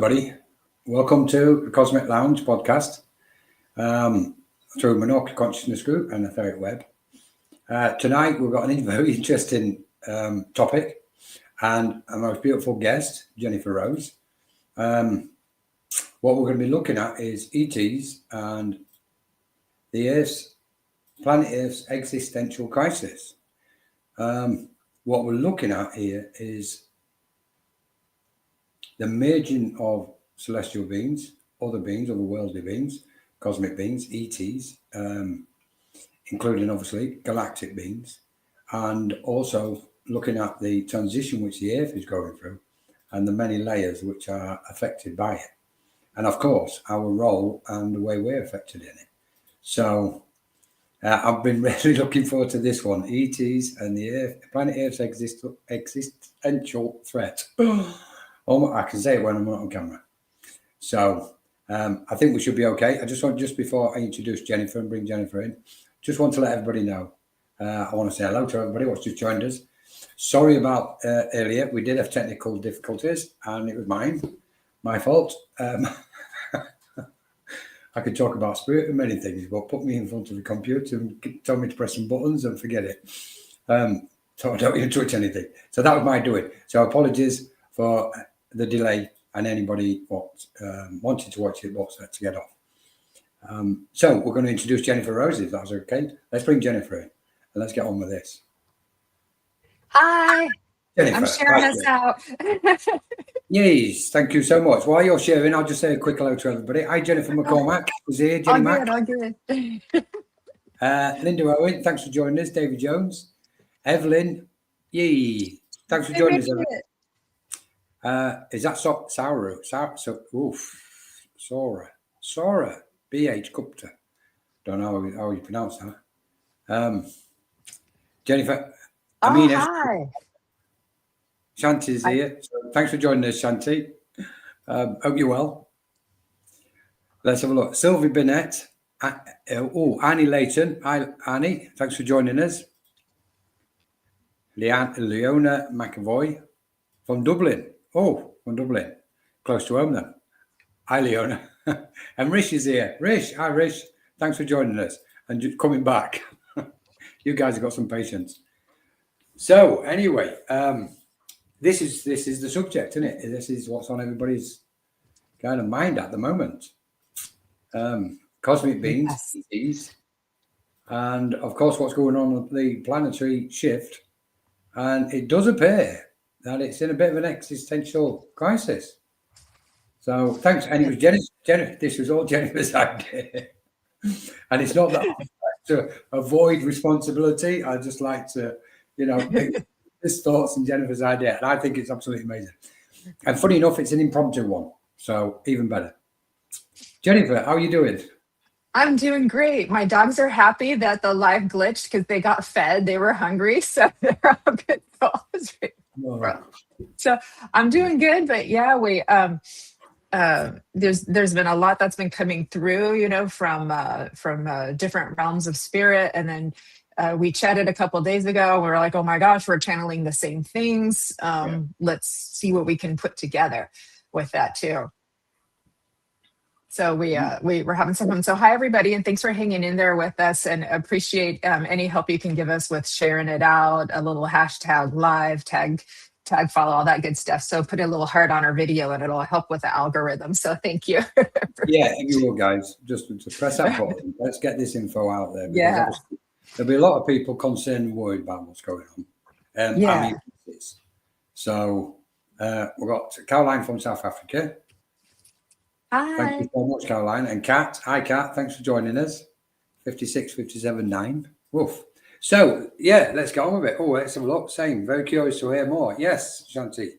everybody. Welcome to the Cosmic Lounge podcast through Monocle Consciousness Group and Etheric Web. Tonight we've got a very interesting topic and a most beautiful guest, Jennifer Rose. What we're going to be looking at is ETs and the planet Earth's existential crisis. What we're looking at here is the merging of celestial beings, otherworldly beings, cosmic beings, ETs, including obviously galactic beings, and also looking at the transition which the Earth is going through and the many layers which are affected by it. And of course, our role and the way we're affected in it. So I've been really looking forward to this one, ETs and the planet Earth's existential threat. I can say it when I'm not on camera. So I think we should be okay. Just before I introduce Jennifer and bring Jennifer in, just want to let everybody know. I want to say hello to everybody who's just joined us. Sorry about earlier. We did have technical difficulties and it was my fault. I could talk about spirit and many things, but put me in front of the computer and tell me to press some buttons and forget it. So I don't even touch anything. So that was my doing. So apologies for the delay and anybody wanted to watch it, to get off. So we're going to introduce Jennifer Rose, if that's okay. Let's bring Jennifer in and let's get on with this. Hi, Jennifer, I'm sharing us out. Yes, thank you so much. While you're sharing, I'll just say a quick hello to everybody. Hi, Jennifer McCormack is here. Jenny Mac. All good. Linda Owen, thanks for joining us. David Jones. Evelyn, yay. Thanks for joining us, Evelyn. Is that Sora BH Gupta? Don't know how you pronounce that. Jennifer. Hi. Shanti's here. So thanks for joining us, Shanti. Hope you're well. Let's have a look. Sylvie Burnett. Annie Layton. Hi, Annie. Thanks for joining us. Leona McAvoy from Dublin. From Dublin. Close to home then. Hi, Leona. And Rish is here. Hi, Rish. Thanks for joining us and coming back. You guys have got some patience. So, anyway, this is the subject, isn't it? This is what's on everybody's kind of mind at the moment. Cosmic beings, ETs, and of course, what's going on with the planetary shift. And it does appear that it's in a bit of an existential crisis. So thanks. And it was Jennifer, this was all Jennifer's idea. And it's not that I like to avoid responsibility. I just like to, pick his thoughts and Jennifer's idea. And I think it's absolutely amazing. And funny enough, it's an impromptu one. So even better. Jennifer, how are you doing? I'm doing great. My dogs are happy that the live glitched because they got fed. They were hungry, so they're all good. So I'm doing good, but yeah, there's been a lot that's been coming through, from different realms of spirit, and then we chatted a couple of days ago. We were like, oh my gosh, we're channeling the same things. Let's see what we can put together with that too. So we're having some fun. So hi everybody, and thanks for hanging in there with us, and appreciate any help you can give us with sharing it out, a little hashtag live, tag follow, all that good stuff. So put a little heart on our video and it'll help with the algorithm. So thank you. Yeah, you will, guys. Just to press that button. Let's get this info out there. Yeah. There'll be a lot of people concerned and worried about what's going on. So we've got Caroline from South Africa. Hi. Thank you so much, Caroline. And Kat. Hi, Kat. Thanks for joining us. 56579. Woof. So, yeah, let's get on with it. Let's have a look. Same. Very curious to hear more. Yes, Shanti.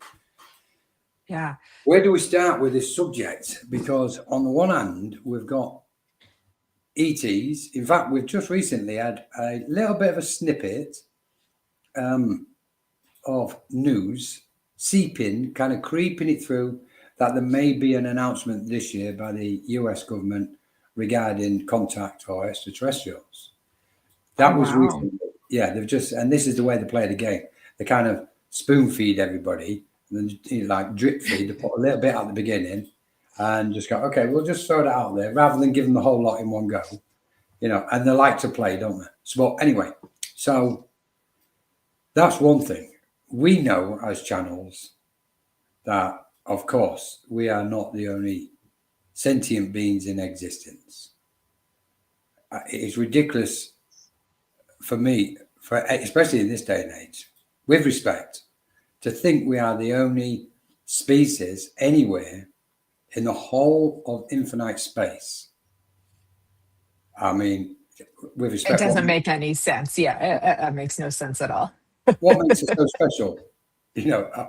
Yeah. Where do we start with this subject? Because on the one hand, we've got ETs. In fact, we've just recently had a little bit of a snippet of news seeping, kind of creeping it through, that there may be an announcement this year by the US government regarding contact or extraterrestrials. That was recently. Yeah, they've just, and this is the way they play the game. They kind of spoon feed everybody, and then like drip feed. They put a little bit at the beginning, and just go, okay, we'll just throw it out there rather than give them the whole lot in one go, and they like to play, don't they? So, but anyway, so that's one thing. We know as channels that, of course, we are not the only sentient beings in existence. It's ridiculous for me, especially in this day and age, with respect, to think we are the only species anywhere in the whole of infinite space. I mean, with It respect, doesn't make any sense. Yeah, it makes no sense at all. what makes us so special?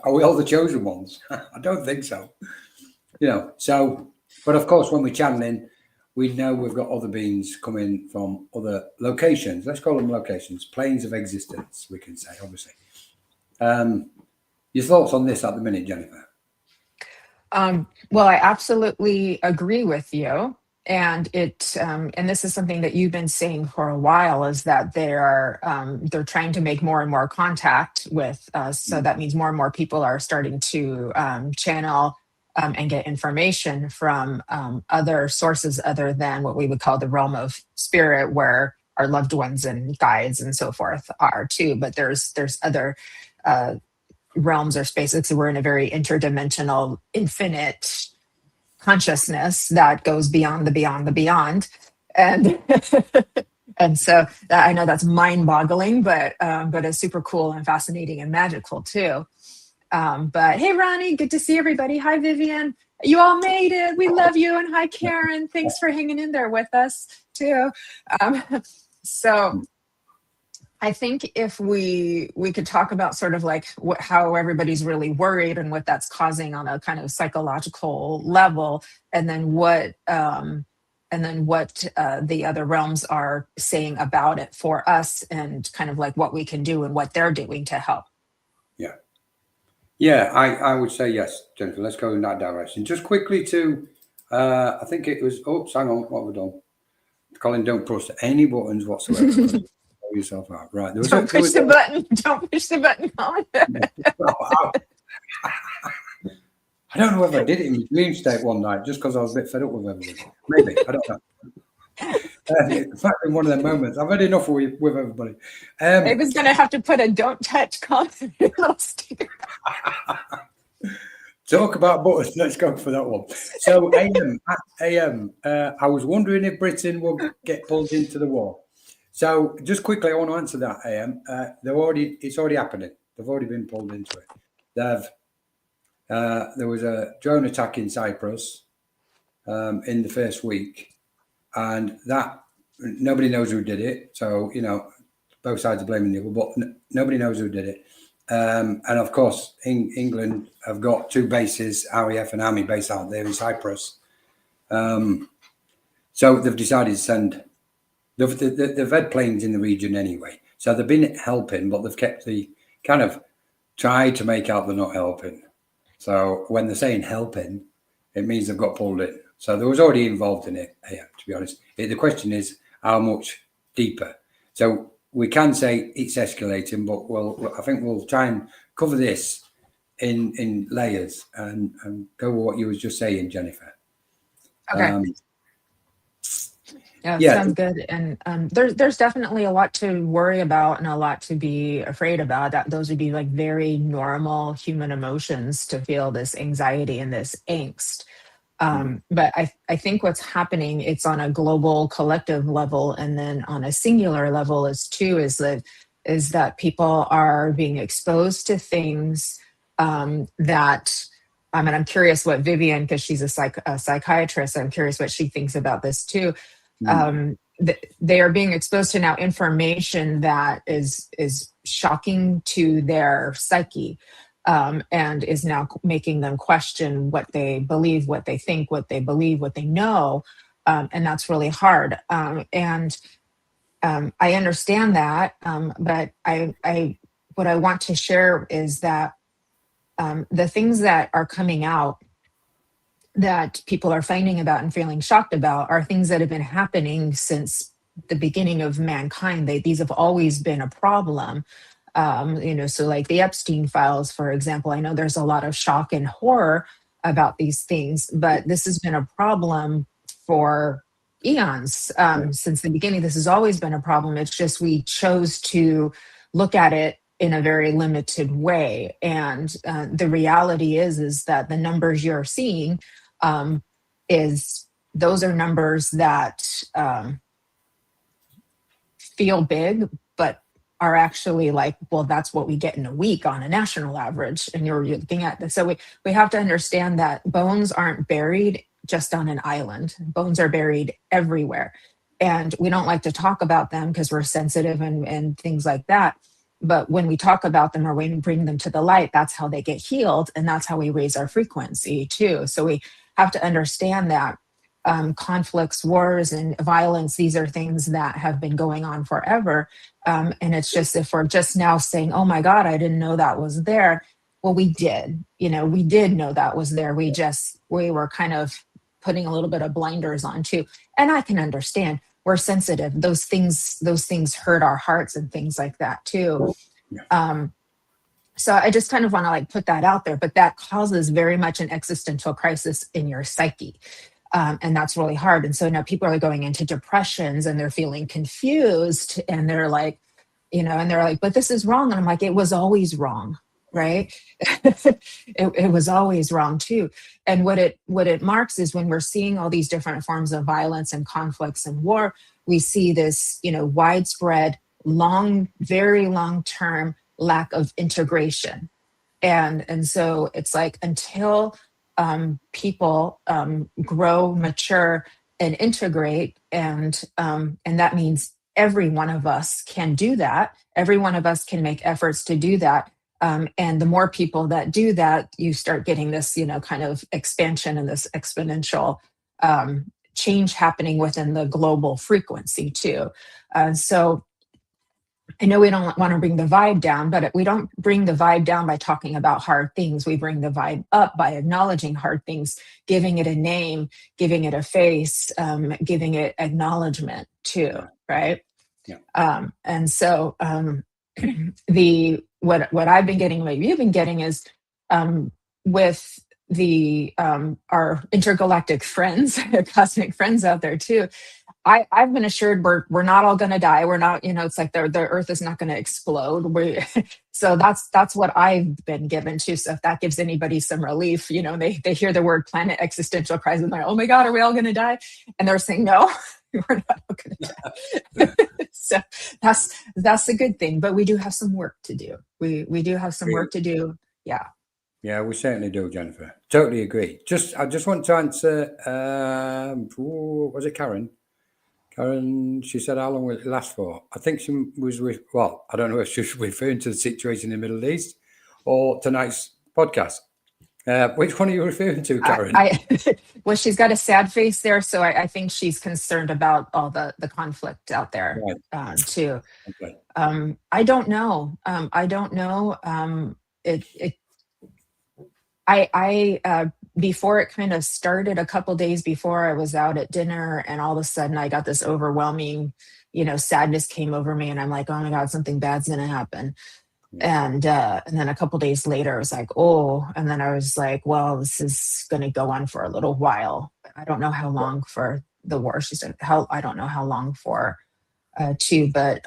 Are we all the chosen ones? I don't think so. So, but of course, when we channel in, we know we've got other beings coming from other locations. Let's call them locations, planes of existence, we can say, obviously. Your thoughts on this at the minute, Jennifer? Well, I absolutely agree with you. And and this is something that you've been saying for a while, is that they're trying to make more and more contact with us. So that means more and more people are starting to channel and get information from other sources other than what we would call the realm of spirit, where our loved ones and guides and so forth are too. But there's other realms or spaces. So we're in a very interdimensional, infinite consciousness that goes beyond the beyond the beyond. And and so I know that's mind-boggling, but it's super cool and fascinating and magical too. But hey, Ronnie, good to see everybody. Hi, Vivian. You all made it. We love you. And hi, Karen. Thanks for hanging in there with us too. So I think if we could talk about sort of like how everybody's really worried and what that's causing on a kind of psychological level, and then what the other realms are saying about it for us, and kind of like what we can do and what they're doing to help. Yeah, I would say yes, Jennifer. Let's go in that direction. Just quickly to, I think it was. Oh, hang on, what have we done? Colin, don't push any buttons whatsoever. Yourself out, right? Don't push the button. Don't push the button, Colin. I don't know if I did it in my dream state one night just because I was a bit fed up with everything. Maybe, I don't know. In fact, in one of the moments, I've had enough with everybody. David's going to have to put a "don't touch" Colin little sticker. Talk about buttons. Let's go for that one. So, AM. I was wondering if Britain will get pulled into the war. So, just quickly, I want to answer that. AM. It's already happening. They've already been pulled into it. There was a drone attack in Cyprus in the first week, and that nobody knows who did it. So both sides are blaming the other, but nobody knows who did it. And of course, England have got two bases, RAF and Army base out there in Cyprus. So they've decided to send. They've had planes in the region anyway, so they've been helping, but they've kept the kind of tried to make out they're not helping. So when they're saying helping, it means they've got pulled in. So they was already involved in it. Yeah, to be honest, the question is how much deeper. So we can say it's escalating, but I think we'll try and cover this in layers and go with what you was just saying, Jennifer. Okay. Yeah, sounds good. And there's definitely a lot to worry about and a lot to be afraid about. That those would be like very normal human emotions, to feel this anxiety and this angst. But I think what's happening, it's on a global collective level, and then on a singular level is that people are being exposed to things that. And I'm curious what Vivian, because she's a psychiatrist, I'm curious what she thinks about this too. They are being exposed to now information that is shocking to their psyche, and is now making them question what they believe, what they think, what they believe, what they know, and that's really hard. And I understand that, but what I want to share is that the things that are coming out that people are finding about and feeling shocked about are things that have been happening since the beginning of mankind. These have always been a problem. So like the Epstein files, for example, I know there's a lot of shock and horror about these things. But this has been a problem for eons. Since the beginning, this has always been a problem. It's just we chose to look at it in a very limited way. And the reality is that the numbers you're seeing is those are numbers that feel big, but are actually like, well, that's what we get in a week on a national average. And you're looking at this. So we have to understand that bones aren't buried just on an island. Bones are buried everywhere. And we don't like to talk about them because we're sensitive and things like that. But when we talk about them or when we bring them to the light, that's how they get healed. And that's how we raise our frequency too. So we have to understand that conflicts, wars, and violence, these are things that have been going on forever. And it's just if we're just now saying, oh my God, I didn't know that was there. Well, we did, we did know that was there. We were kind of putting a little bit of blinders on too. And I can understand we're sensitive. Those things hurt our hearts and things like that too. So I just kind of want to like put that out there, but that causes very much an existential crisis in your psyche. And that's really hard. And so now people are going into depressions and they're feeling confused and they're like, but this is wrong. And I'm like, it was always wrong, right? it was always wrong too. And what it marks is when we're seeing all these different forms of violence and conflicts and war, we see this, widespread, very long-term lack of integration. And so it's like until people grow, mature, and integrate, and that means every one of us can do that. Every one of us can make efforts to do that. And the more people that do that, you start getting this, kind of expansion and this exponential change happening within the global frequency too. So I know we don't want to bring the vibe down, but we don't bring the vibe down by talking about hard things. We bring the vibe up by acknowledging hard things, giving it a name, giving it a face, giving it acknowledgement too, right? Yeah. And so what I've been getting, what you've been getting is with the our intergalactic friends, cosmic friends out there too. I've been assured we're not all going to die. We're not, it's like the Earth is not going to explode. So that's what I've been given too. So if that gives anybody some relief, they hear the word planet existential crisis and they're like, oh my God, are we all going to die? And they're saying, no, we're not all going to die. So that's a good thing. But we do have some work to do. We do have some work to do. Yeah. Yeah, we certainly do, Jennifer. Totally agree. I just want to answer. Was it Karen? Karen, she said, how long will it last for? I think she was I don't know if she was referring to the situation in the Middle East or tonight's podcast. Which one are you referring to, Karen? Well, she's got a sad face there, so I think she's concerned about all the conflict out there too. Okay. I don't know. I don't know. Before it kind of started, a couple days before, I was out at dinner and all of a sudden I got this overwhelming, sadness came over me and I'm like, oh my God, something bad's going to happen. And then a couple days later, I was like, oh, and then I was like, well, this is going to go on for a little while. I don't know how long for the war. She said, I don't know how long for too, but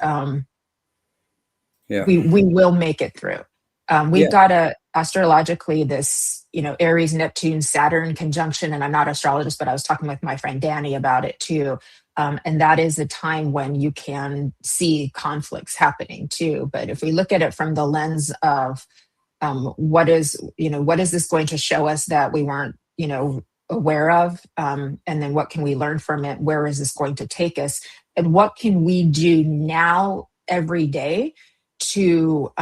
we will make it through. We've got astrologically this, Aries, Neptune, Saturn conjunction. And I'm not an astrologist, but I was talking with my friend Danny about it too. And that is a time when you can see conflicts happening too. But if we look at it from the lens of what is this going to show us that we weren't, aware of? And then what can we learn from it? Where is this going to take us? And what can we do now every day to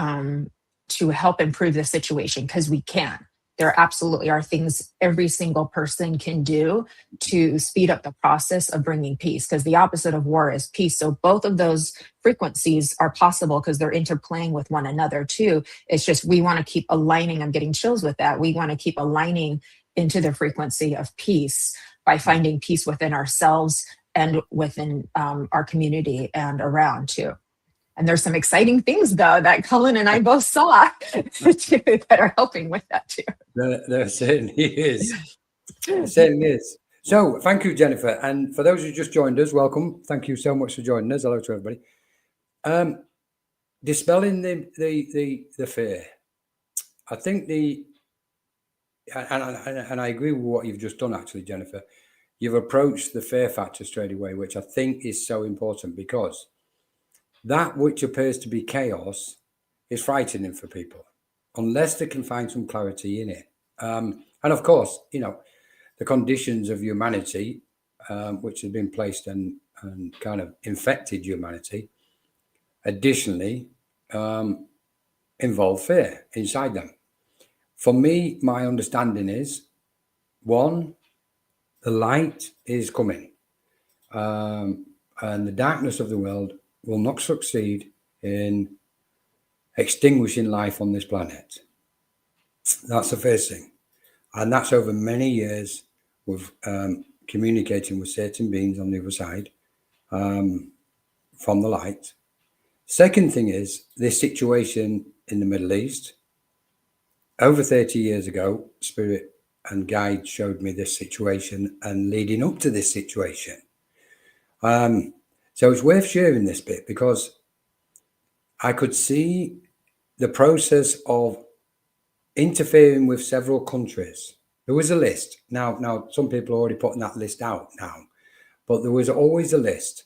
help improve the situation? Because we can. There absolutely are things every single person can do to speed up the process of bringing peace, because the opposite of war is peace. So both of those frequencies are possible because they're interplaying with one another too. It's just we want to keep aligning. I'm getting chills with that. We want to keep aligning into the frequency of peace by finding peace within ourselves and within our community and around too. And there's some exciting things, though, that Colin and I both saw too, that are helping with that too. There certainly is. There certainly is. So thank you, Jennifer. And for those who just joined us, welcome. Thank you so much for joining us. Hello to everybody. Dispelling the fear. I think and I agree with what you've just done, actually, Jennifer. You've approached the fear factor straight away, which I think is so important, because that which appears to be chaos is frightening for people unless they can find some clarity in it. And of course, the conditions of humanity, which have been placed and kind of infected humanity, additionally involve fear inside them. For me, my understanding is, one, the light is coming, and the darkness of the world will not succeed in extinguishing life on this planet. That's the first thing. And that's over many years with communicating with certain beings on the other side from the light. Second thing is this situation in the Middle East. Over 30 years ago, Spirit and Guide showed me this situation and leading up to this situation. So it's worth sharing this bit, because I could see the process of interfering with several countries. There was a list. Now some people are already putting that list out now, but there was always a list.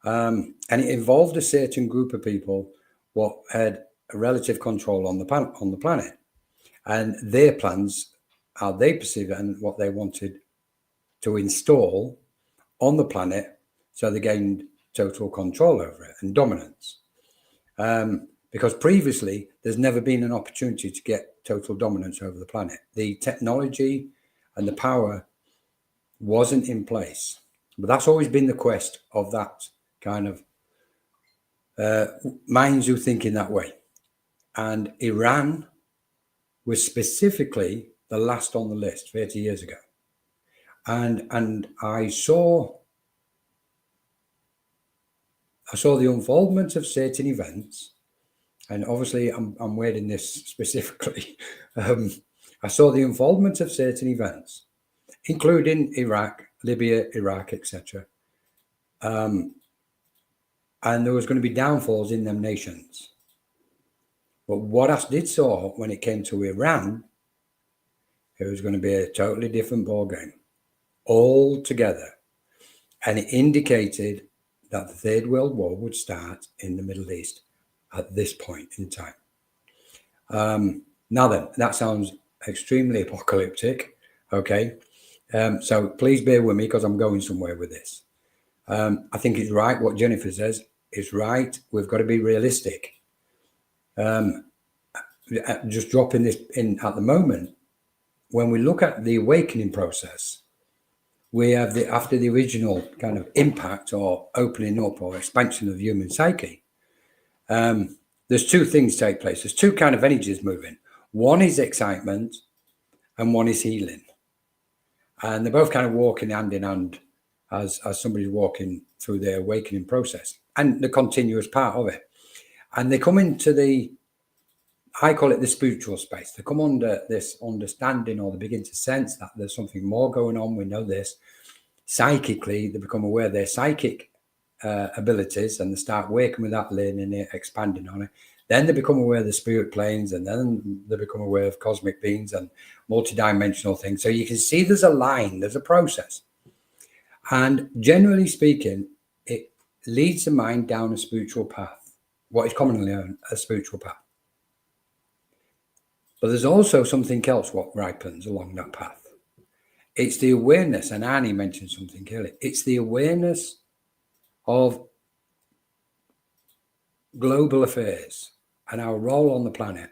And it involved a certain group of people what had a relative control on the planet, and their plans, how they perceive it, and what they wanted to install on the planet, so they gained total control over it and dominance. Because previously there's never been an opportunity to get total dominance over the planet. The technology and the power wasn't in place, but that's always been the quest of that kind of minds who think in that way. And Iran was specifically the last on the list 30 years ago. And I saw the unfoldment of certain events, and obviously I'm wording this specifically. I saw the unfoldment of certain events, including Iraq, Libya, Iraq, etc. And there was going to be downfalls in them nations. But what I did saw when it came to Iran, it was going to be a totally different ballgame altogether. And it indicated that the Third World War would start in the Middle East at this point in time. Now then, that sounds extremely apocalyptic, okay? So please bear with me, because I'm going somewhere with this. I think it's right what Jennifer says. It's right. We've got to be realistic. Just dropping this in at the moment, when we look at the awakening process, we have after the original kind of impact or opening up or expansion of the human psyche, there's two things take place. There's two kind of energies moving. One is excitement and one is healing. And they're both kind of walking hand in hand as somebody's walking through their awakening process, and the continuous part of it. And they come into I call it the spiritual space. They come under this understanding, or they begin to sense that there's something more going on. We know this. Psychically, they become aware of their psychic abilities, and they start working with that, learning it, expanding on it. Then they become aware of the spirit planes, and then they become aware of cosmic beings and multidimensional things. So you can see there's a line, there's a process. And generally speaking, it leads the mind down a spiritual path, what is commonly known as a spiritual path. But there's also something else what ripens along that path. It's the awareness, and Annie mentioned something earlier. It's the awareness of global affairs and our role on the planet.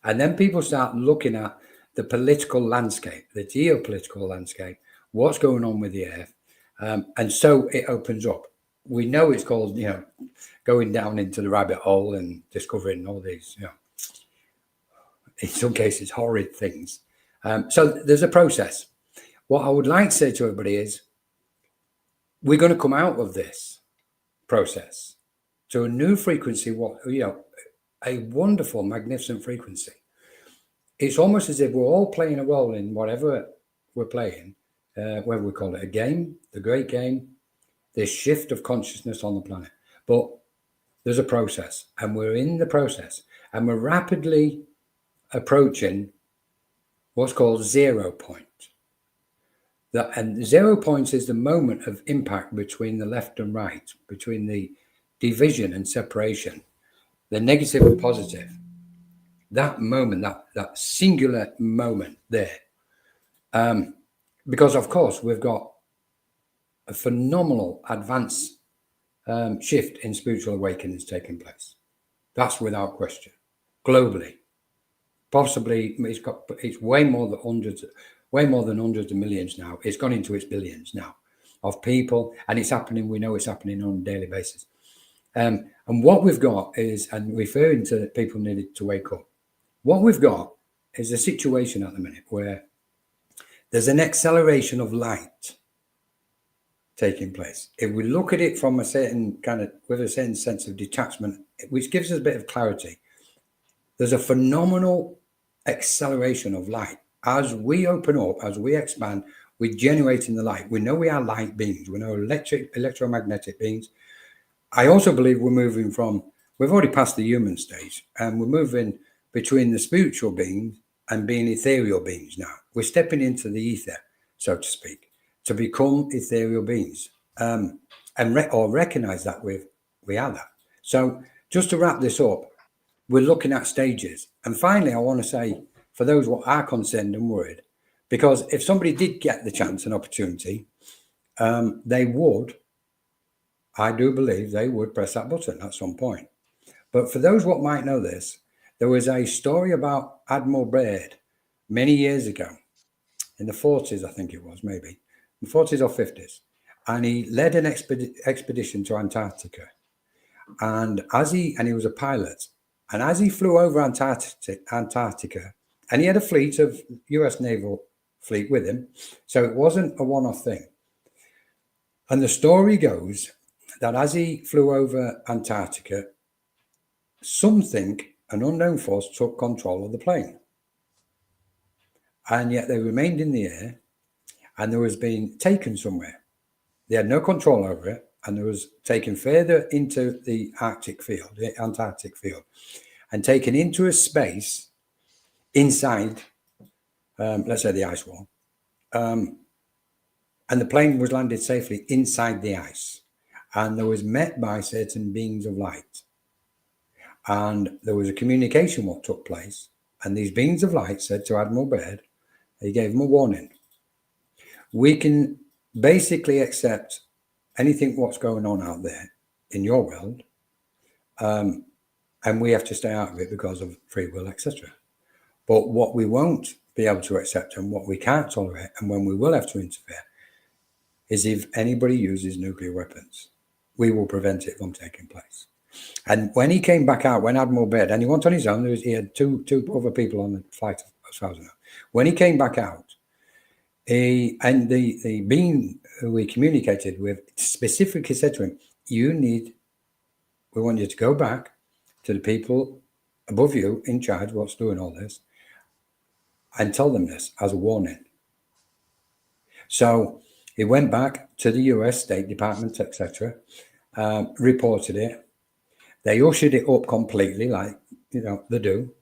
And then people start looking at the political landscape, the geopolitical landscape, what's going on with the earth. And so it opens up. We know it's called, going down into the rabbit hole and discovering all these, in some cases, horrid things. So there's a process. What I would like to say to everybody is, we're going to come out of this process to a new frequency, a wonderful, magnificent frequency. It's almost as if we're all playing a role in whatever we're playing, whether we call it a game, the great game, this shift of consciousness on the planet. But there's a process, and we're in the process, and we're rapidly approaching what's called 0 point. And 0 point is the moment of impact between the left and right, between the division and separation, the negative and positive. That moment, that singular moment there. Because, of course, we've got a phenomenal advance shift in spiritual awakenings taking place. That's without question. Globally. Possibly, it's way more than hundreds of millions now. It's gone into its billions now of people, and it's happening. We know it's happening on a daily basis. And what we've got is, and referring to people needed to wake up, what we've got is a situation at the minute where there's an acceleration of light taking place. If we look at it from a certain with a certain sense of detachment, which gives us a bit of clarity, there's a phenomenal acceleration of light. As we open up, as we expand, we're generating the light. We know we are light beings. We know electromagnetic beings. I also believe we've already passed the human stage, and we're moving between the spiritual beings and being ethereal beings now. We're stepping into the ether, so to speak, to become ethereal beings, and recognize that we are that. So just to wrap this up, we're looking at stages. And finally, I want to say, for those who are concerned and worried, because if somebody did get the chance and opportunity, they would, I do believe they would press that button at some point. But for those what might know this, there was a story about Admiral Byrd many years ago, in the 40s, I think it was, maybe, in the 40s or 50s. And he led an expedition to Antarctica. And he was a pilot. And as he flew over Antarctica, and he had a fleet of US naval fleet with him, so it wasn't a one-off thing. And the story goes that as he flew over Antarctica, an unknown force, took control of the plane. And yet they remained in the air, and there was being taken somewhere. They had no control over it, and there was taken further into the Antarctic field, and taken into a space inside, let's say, the ice wall. And the plane was landed safely inside the ice, and there was met by certain beings of light. And there was a communication what took place, and these beings of light said to Admiral Byrd, he gave him a warning. We can basically accept anything what's going on out there in your world, and we have to stay out of it because of free will, etc. But what we won't be able to accept, and what we can't tolerate, and when we will have to interfere, is if anybody uses nuclear weapons. We will prevent it from taking place. And when he came back out, when Admiral Byrd, and he went on his own, he had two other people on the flight, as far as I know. When he came back out, the being who we communicated with specifically said to him, we want you to go back to the people above you in charge, what's doing all this, and tell them this as a warning. So he went back to the US State Department, etc., reported it. They ushered it up completely, like, they do,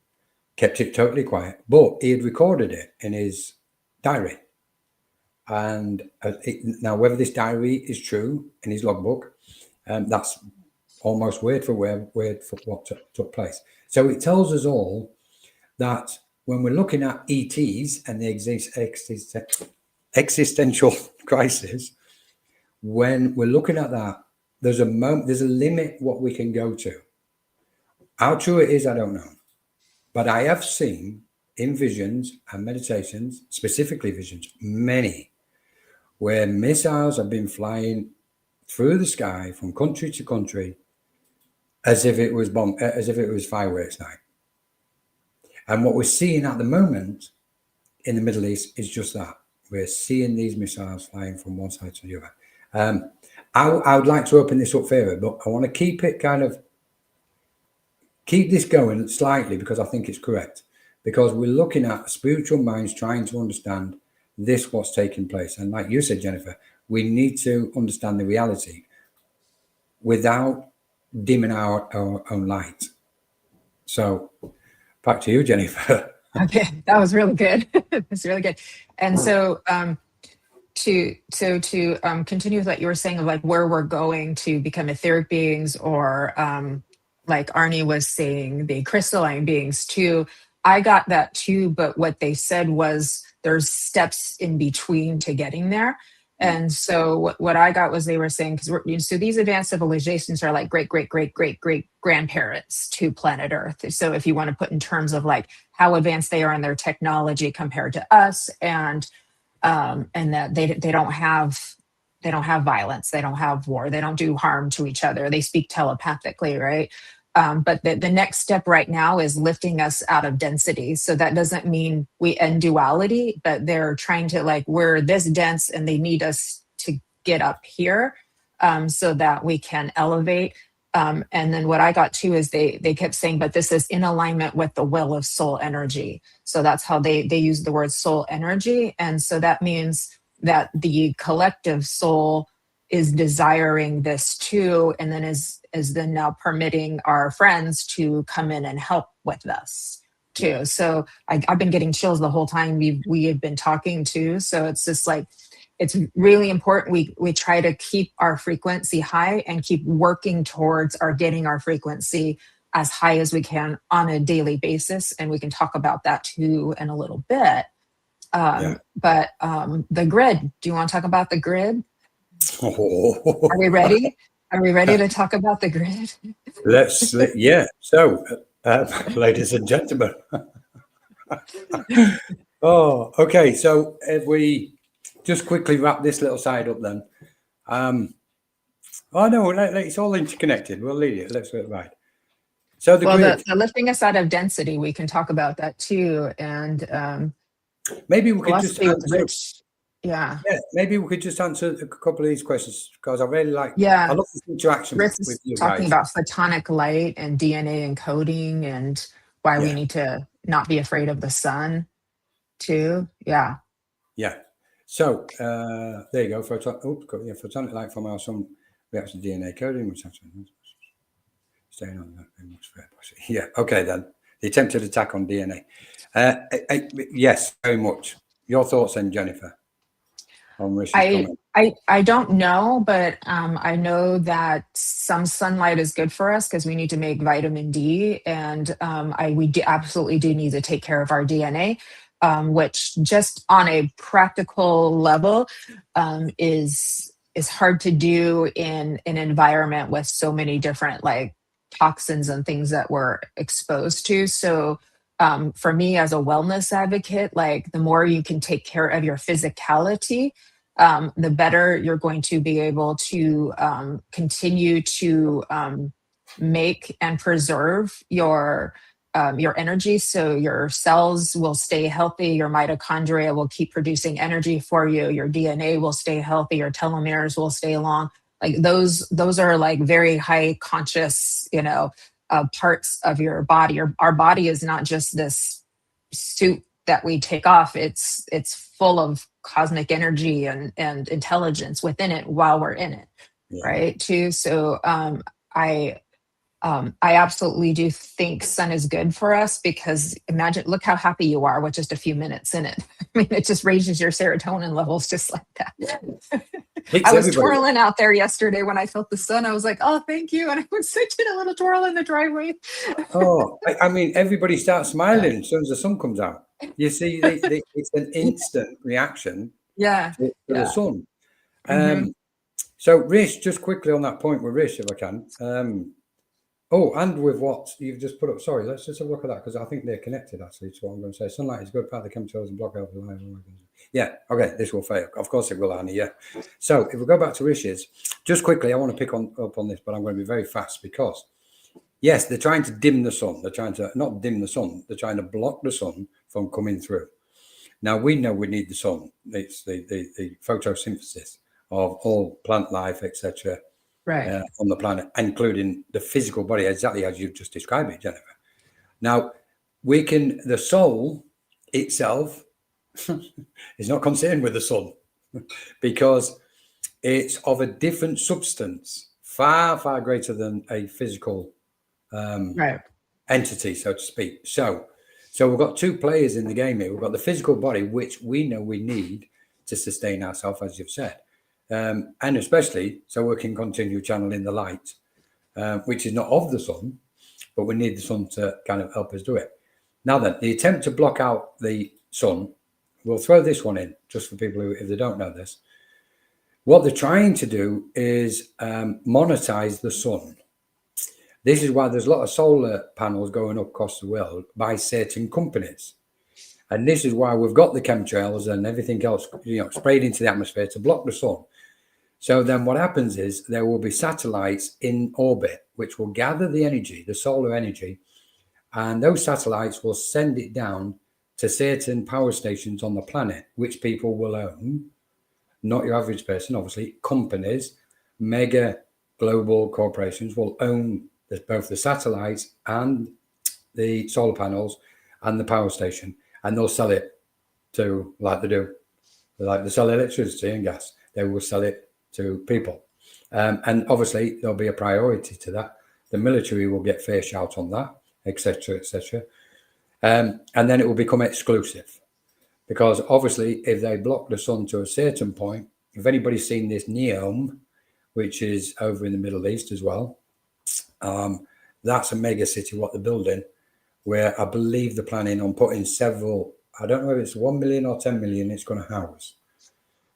kept it totally quiet, but he had recorded it in his diary. And now, whether this diary is true in his logbook, that's almost word for word for what took place. So it tells us all that when we're looking at ETs and the existential crisis, when we're looking at that, there's a limit what we can go to. How true it is, I don't know. But I have seen in visions and meditations, specifically visions, many, where missiles have been flying through the sky from country to country as if it was fireworks night. And what we're seeing at the moment in the Middle East is just that. We're seeing these missiles flying from one side to the other. I would like to open this up further, but I want to keep this going slightly because I think it's correct. Because we're looking at spiritual minds trying to understand what's taking place. And like you said, Jennifer, we need to understand the reality without dimming our own light. So back to you, Jennifer. Okay, that was really good. That's really good. And so to continue with what you were saying of like where we're going to become etheric beings, or like Arnie was saying, the crystalline beings too. I got that too, but what they said was there's steps in between to getting there. And so what I got was they were saying, because so these advanced civilizations are like great, great, great, great, great grandparents to planet Earth. So if you want to put in terms of like how advanced they are in their technology compared to us, and that they don't have violence, they don't have war, they don't do harm to each other, they speak telepathically, right? But the next step right now is lifting us out of density. So that doesn't mean we end duality, but they're trying to like, we're this dense and they need us to get up here, so that we can elevate. And then what I got too is they kept saying, but this is in alignment with the will of soul energy. So that's how they use the word soul energy. And so that means that the collective soul is desiring this too, and then is then now permitting our friends to come in and help with us too. So I've been getting chills the whole time we have been talking too. So it's just like, it's really important we try to keep our frequency high and keep working towards getting our frequency as high as we can on a daily basis. And we can talk about that too in a little bit. But the grid, do you want to talk about the grid? Are we ready? Are we ready to talk about the grid? Yeah. So, ladies and gentlemen. Oh, okay. So if we just quickly wrap this little side up then. Oh no, it's all interconnected. We'll leave it. Let's do it right. So the grid. The lifting us out of density, we can talk about that too. And maybe we could just answer. Yeah. Maybe we could just answer a couple of these questions because I really like. Yeah. I love this interaction Rich with you talking guys. about photonic light and DNA encoding and why we need to not be afraid of the sun too. Yeah. Yeah. So there you go. Photonic light from our sun reacts to DNA coding, which actually staying on that very much fair. Yeah. Okay then. The attempted attack on DNA. Yes, very much. Your thoughts then, Jennifer? I don't know, but I know that some sunlight is good for us because we need to make vitamin D, and absolutely do need to take care of our DNA, which just on a practical level is hard to do in an environment with so many different like toxins and things that we're exposed to. So for me as a wellness advocate, like the more you can take care of your physicality, the better you're going to be able to continue to make and preserve your energy. So your cells will stay healthy, your mitochondria will keep producing energy for you, your DNA will stay healthy, your telomeres will stay long. Like those are like very high conscious, parts of your body. Our body is not just this suit that we take off. It's full of cosmic energy and intelligence within it while we're in it, right? Too. So I absolutely do think sun is good for us because look how happy you are with just a few minutes in it. I mean, it just raises your serotonin levels just like that. I was twirling out there yesterday when I felt the sun. I was like, oh, thank you. And I was such a little twirl in the driveway. Oh, I mean, everybody starts smiling as soon as the sun comes out. You see, it's an instant reaction to the sun. So, Rish, just quickly on that point with Rish, if I can. And with what you've just put up. Sorry, let's just have a look at that because I think they're connected actually to what I'm going to say. Sunlight is good part of the chemicals and block out the light. Yeah, okay, this will fail. Of course it will, Annie, yeah. So if we go back to Rish's, just quickly, I want to pick up on this, but I'm going to be very fast because, yes, they're trying to dim the sun. They're trying to not dim the sun. They're trying to block the sun from coming through. Now, we know we need the sun. It's the photosynthesis of all plant life, etc., Right. on the planet, including the physical body, exactly as you've just described it, Jennifer. Now, the soul itself is not concerned with the sun because it's of a different substance, far, far greater than a physical Right. entity, so to speak. So we've got two players in the game here. We've got the physical body, which we know we need to sustain ourselves, as you've said, and especially so we can continue channeling the light, which is not of the sun, but we need the sun to kind of help us do it. Now then, the attempt to block out the sun, we'll throw this one in just for people who, if they don't know this. What they're trying to do is monetize the sun. This is why there's a lot of solar panels going up across the world by certain companies. And this is why we've got the chemtrails and everything else, sprayed into the atmosphere to block the sun. So then what happens is there will be satellites in orbit, which will gather the energy, the solar energy, and those satellites will send it down to certain power stations on the planet, which people will own, not your average person, obviously. Companies, mega global corporations will own both the satellites and the solar panels and the power station, and they'll sell it to, like they sell electricity and gas, they will sell it to people. And obviously there'll be a priority to that. The military will get fair shout on that, etc., etc. And then it will become exclusive, because obviously if they block the sun to a certain point, if anybody's seen this Neom, which is over in the Middle East as well, that's a mega city what they're building, where I believe they're planning on putting several, I don't know if it's 1 million or 10 million it's going to house.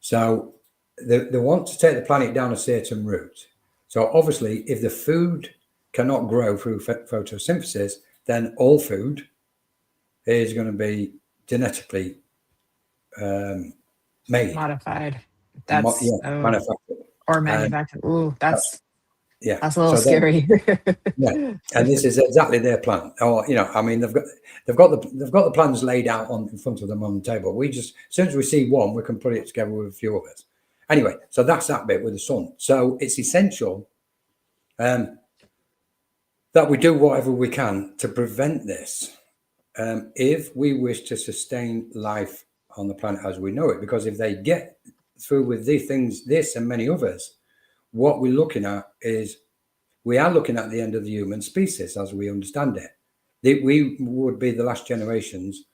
So they want to take the planet down a certain route. So obviously if the food cannot grow through photosynthesis, then all food is going to be genetically made. Modified. That's manufactured. or manufactured. Ooh, that's a little scary. And this is exactly their plan. Or I mean, they've got the plans laid out in front of them on the table. We just, as soon as we see one, we can put it together with a few others. Anyway, so that's that bit with the sun. So it's essential that we do whatever we can to prevent this, if we wish to sustain life on the planet as we know it. Because if they get through with these things, this and many others, what we're looking at is we are looking at the end of the human species as we understand it. We would be the last generations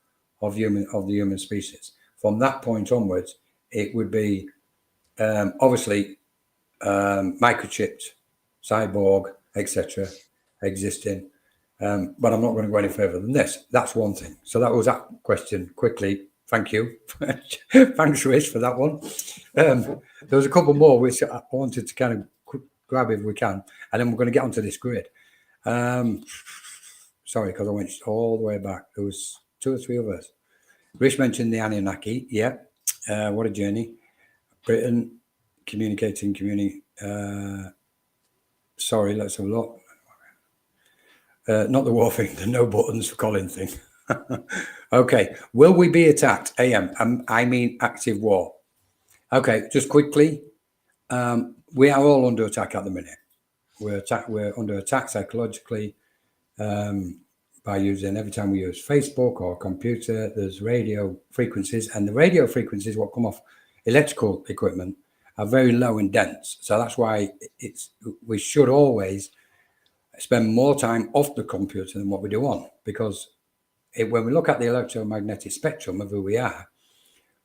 of the human species. From that point onwards, it would be obviously microchipped, cyborg, etc., existing. But I'm not going to go any further than this. That's one thing. So that was that question quickly. Thank you. Thanks, Rich, for that one. There was a couple more which I wanted to kind of grab if we can, and then we're going to get onto this grid. Sorry, because I went all the way back. There was 2 or 3 others. Rich mentioned the Anunnaki. Yeah. What a journey. Britain, communicating, sorry, let's have a look. Not the war thing, the no buttons for Colin thing. Okay, will we be attacked? I mean active war. Okay, just quickly, we are all under attack at the minute. We're under attack psychologically by using, every time we use Facebook or computer, there's radio frequencies, and the radio frequencies what come off electrical equipment are very low and dense. So that's why we should always spend more time off the computer than what we do on, because when we look at the electromagnetic spectrum of who we are,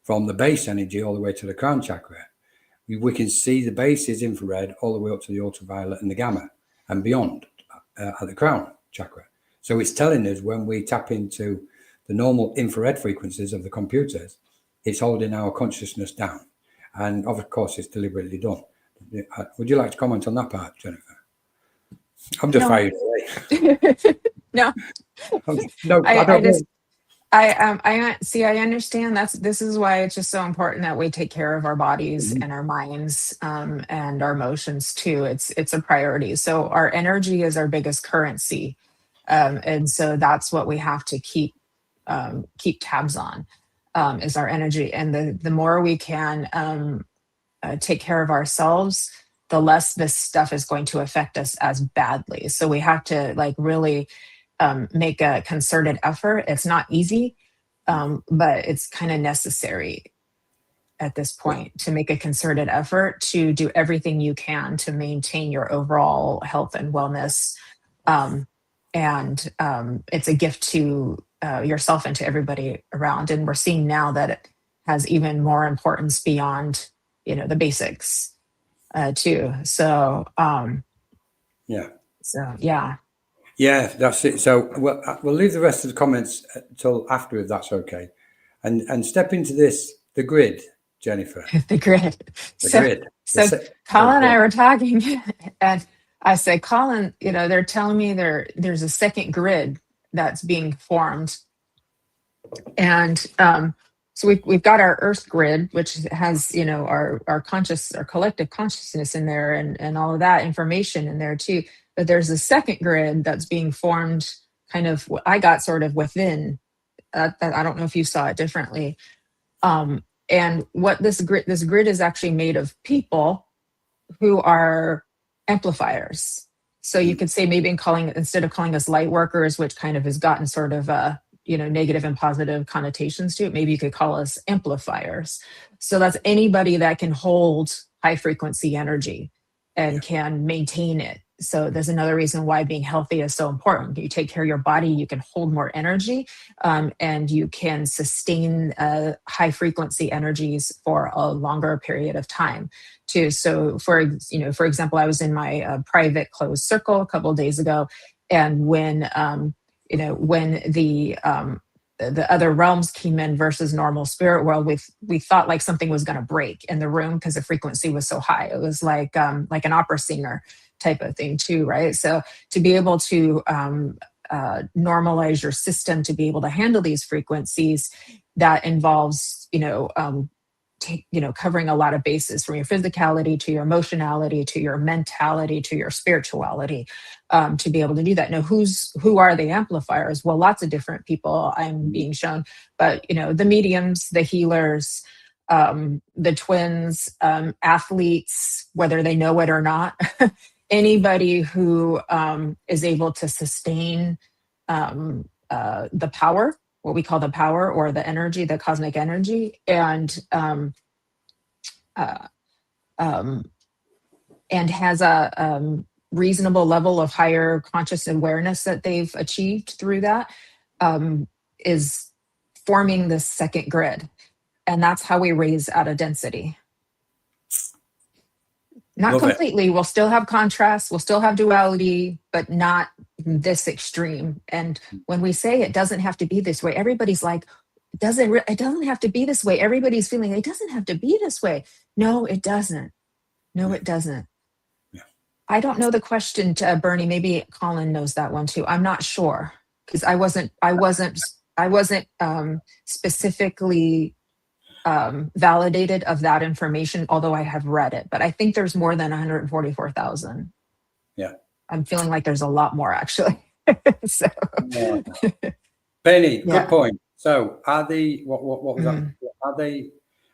from the base energy all the way to the crown chakra, we can see the base is infrared all the way up to the ultraviolet and the gamma and beyond at the crown chakra. So it's telling us when we tap into the normal infrared frequencies of the computers, it's holding our consciousness down. And of course, it's deliberately done. Would you like to comment on that part, Jennifer? I'm just fired away. No. No, I don't know. I understand. This is why it's just so important that we take care of our bodies and our minds, and our emotions too. It's a priority. So our energy is our biggest currency, and so that's what we have to keep tabs on, is our energy. And the more we can take care of ourselves, the less this stuff is going to affect us as badly. So we have to like really make a concerted effort. It's not easy, but it's kind of necessary at this point to make a concerted effort to do everything you can to maintain your overall health and wellness. And it's a gift to yourself and to everybody around. And we're seeing now that it has even more importance beyond, the basics too. So, Yeah. Yeah, that's it. So we'll leave the rest of the comments till after, if that's okay, and step into the grid, Jennifer. the grid. The grid. So Colin and I were talking, and I said, Colin, they're telling me there's a second grid that's being formed, and so we've got our Earth grid, which has our collective consciousness in there, and all of that information in there too. But there's a second grid that's being formed, kind of what I got sort of within. That I don't know if you saw it differently. And what this grid is actually made of people who are amplifiers. So you could say maybe instead of calling us light workers, which kind of has gotten sort of negative and positive connotations to it, maybe you could call us amplifiers. So that's anybody that can hold high frequency energy and can maintain it. So there's another reason why being healthy is so important. You take care of your body, you can hold more energy, and you can sustain high frequency energies for a longer period of time too. So for example, I was in my private closed circle a couple of days ago, and when the other realms came in versus normal spirit world, we thought like something was going to break in the room because the frequency was so high. It was like an opera singer type of thing too, right? So to be able to normalize your system to be able to handle these frequencies, that involves covering a lot of bases, from your physicality to your emotionality to your mentality to your spirituality, to be able to do that. Now, who are the amplifiers? Well, lots of different people I'm being shown, but the mediums, the healers, the twins, athletes, whether they know it or not, anybody who is able to sustain the power, what we call the power or the energy, the cosmic energy, and has a reasonable level of higher conscious awareness that they've achieved through that, is forming this second grid. And that's how we raise out of density. Not Love completely. it. We'll still have contrast, we'll still have duality, but not this extreme. And when we say it doesn't have to be this way, everybody's like, it doesn't have to be this way. Everybody's feeling it doesn't have to be this way. No, it doesn't. No, it doesn't. Yeah. I don't know the question to Bernie. Maybe Colin knows that one too. I'm not sure, because I wasn't specifically validated of that information, although I have read it. But I think there's more than 144,000. Yeah. I'm feeling like there's a lot more, actually. So. Yeah. Penny, Yeah. good point. So are the what was that?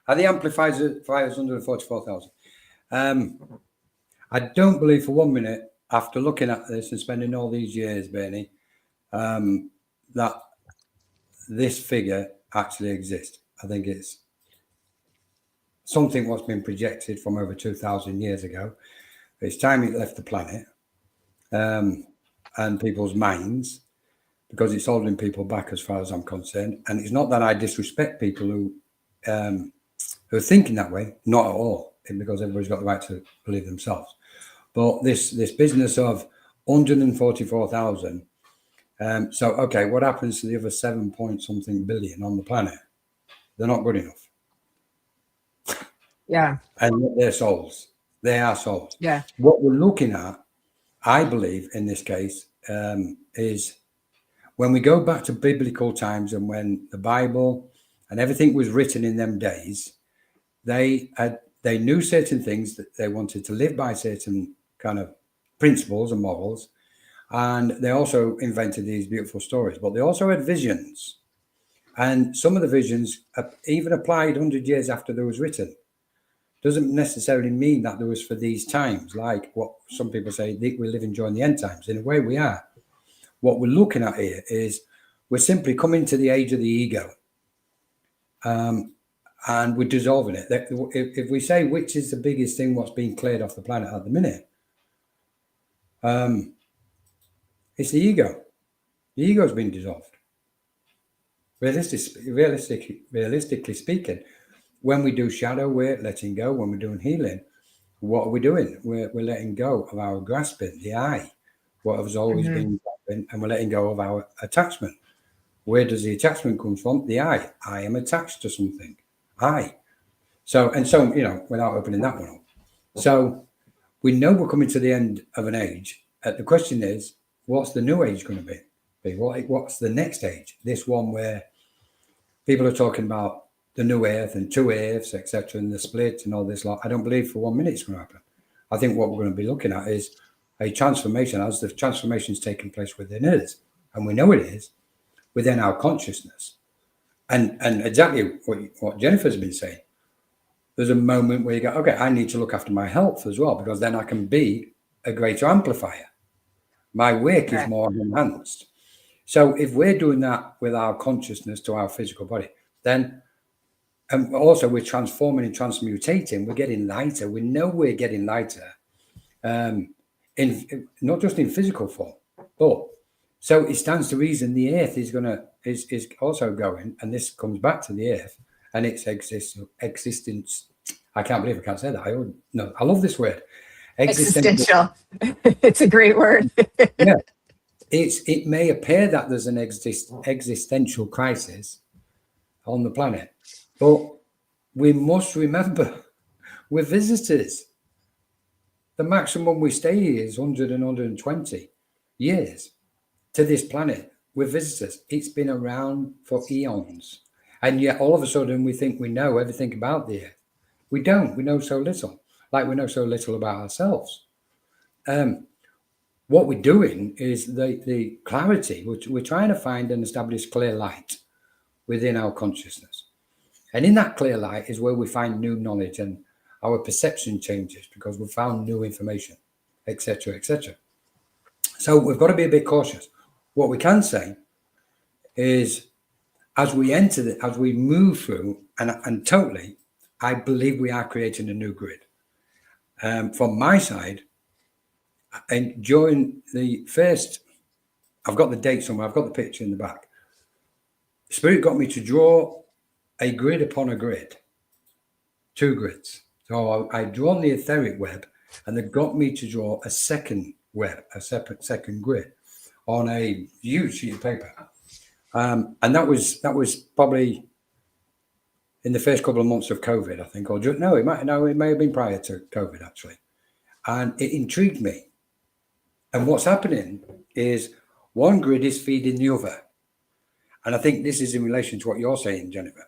Are the amplifiers under the 44,000? I don't believe for 1 minute, after looking at this and spending all these years, Bernie, that this figure actually exists. I think it's something what's been projected from over 2,000 years ago. It's time it left the planet and people's minds, because it's holding people back as far as I'm concerned. And it's not that I disrespect people who are thinking that way, not at all, because everybody's got the right to believe themselves. But this business of 144,000. So, okay, what happens to the other 7 point something billion on the planet? They're not good enough. Yeah. And they're souls. They are souls. Yeah. What we're looking at, I believe, in this case, is when we go back to biblical times and when the Bible and everything was written in them days, they knew certain things, that they wanted to live by certain kind of principles and morals. And they also invented these beautiful stories, but they also had visions. And some of the visions even applied 100 years after they was written doesn't necessarily mean that there was for these times, like what some people say that we're living during the end times. In a way, we are. What we're looking at here is we're simply coming to the age of the ego, and we're dissolving it. If we say which is the biggest thing what's being cleared off the planet at the minute, it's the ego. The ego's been dissolved. Realistically speaking, when we do shadow work, letting go, when we're doing healing, what are we doing? We're letting go of our grasping, the I, what has always been grasping, and we're letting go of our attachment. Where does the attachment come from? The I. I am attached to something. I. So, without opening that one up. So we know we're coming to the end of an age. The question is, what's the new age going to be? What's the next age? This one where people are talking about the new earth and two earths, etc., and the split and all this lot. I don't believe for 1 minute it's going to happen. I think what we're going to be looking at is a transformation, as the transformation is taking place within us, and we know it is, within our consciousness. And exactly what Jennifer's been saying. There's a moment where you go, okay, I need to look after my health as well, because then I can be a greater amplifier. My work is more enhanced. So if we're doing that with our consciousness to our physical body, then and also we're transforming and transmutating, we're getting lighter. We know we're getting lighter, in not just in physical form, but so it stands to reason the earth is also going, and this comes back to the earth and its existence. I can't believe I can't say that. I love this word. Existential. It's a great word. Yeah. It may appear that there's an existential crisis on the planet, but we must remember we're visitors. The maximum we stay here is 100 and 120 years to this planet. We're visitors. It's been around for eons. And yet all of a sudden we think we know everything about the earth. We don't. We know so little, like we know so little about ourselves. What we're doing is the clarity, which we're trying to find and establish clear light within our consciousness. And in that clear light is where we find new knowledge and our perception changes because we've found new information, etc., etc. So we've got to be a bit cautious. What we can say is as we move through, and totally, I believe we are creating a new grid. From my side, and during the first, I've got the date somewhere, I've got the picture in the back. Spirit got me to draw a grid upon a grid, 2 grids. So I'd drawn the etheric web, and they got me to draw a second web, a separate second grid on a huge sheet of paper. And that was probably in the first couple of months of COVID, I think, it may have been prior to COVID actually. And it intrigued me. And what's happening is one grid is feeding the other. And I think this is in relation to what you're saying, Jennifer.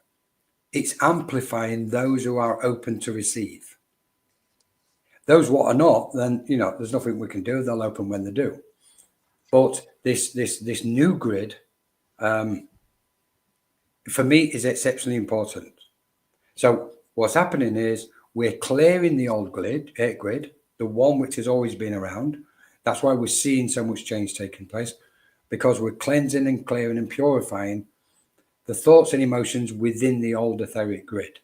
It's amplifying those who are open to receive. Those what are not, then, there's nothing we can do. They'll open when they do. But this new grid, for me, is exceptionally important. So what's happening is we're clearing the old grid, the one which has always been around. That's why we're seeing so much change taking place, because we're cleansing and clearing and purifying the thoughts and emotions within the old etheric grid.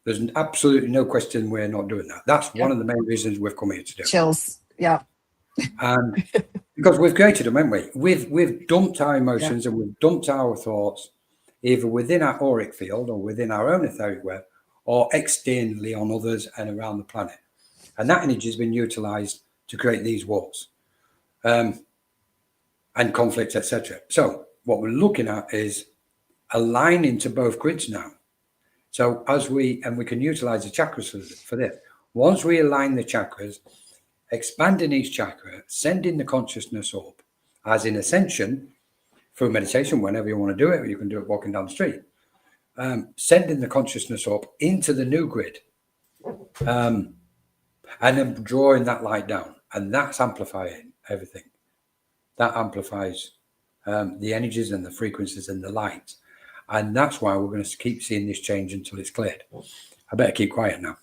There's absolutely no question we're not doing that. That's one of the main reasons we've come here to do. Chills. Yeah. And because we've created them, haven't we? We've dumped our emotions and we've dumped our thoughts either within our auric field or within our own etheric web or externally on others and around the planet. And that energy has been utilized to create these wars and conflicts, etc. So what we're looking at is aligning to both grids now. So we can utilize the chakras for this. Once we align the chakras, expanding each chakra, sending the consciousness up, as in ascension, through meditation, whenever you want to do it, or you can do it walking down the street, sending the consciousness up into the new grid, and then drawing that light down. And that's amplifying everything. That amplifies the energies and the frequencies and the light. And that's why we're going to keep seeing this change until it's cleared. I better keep quiet now.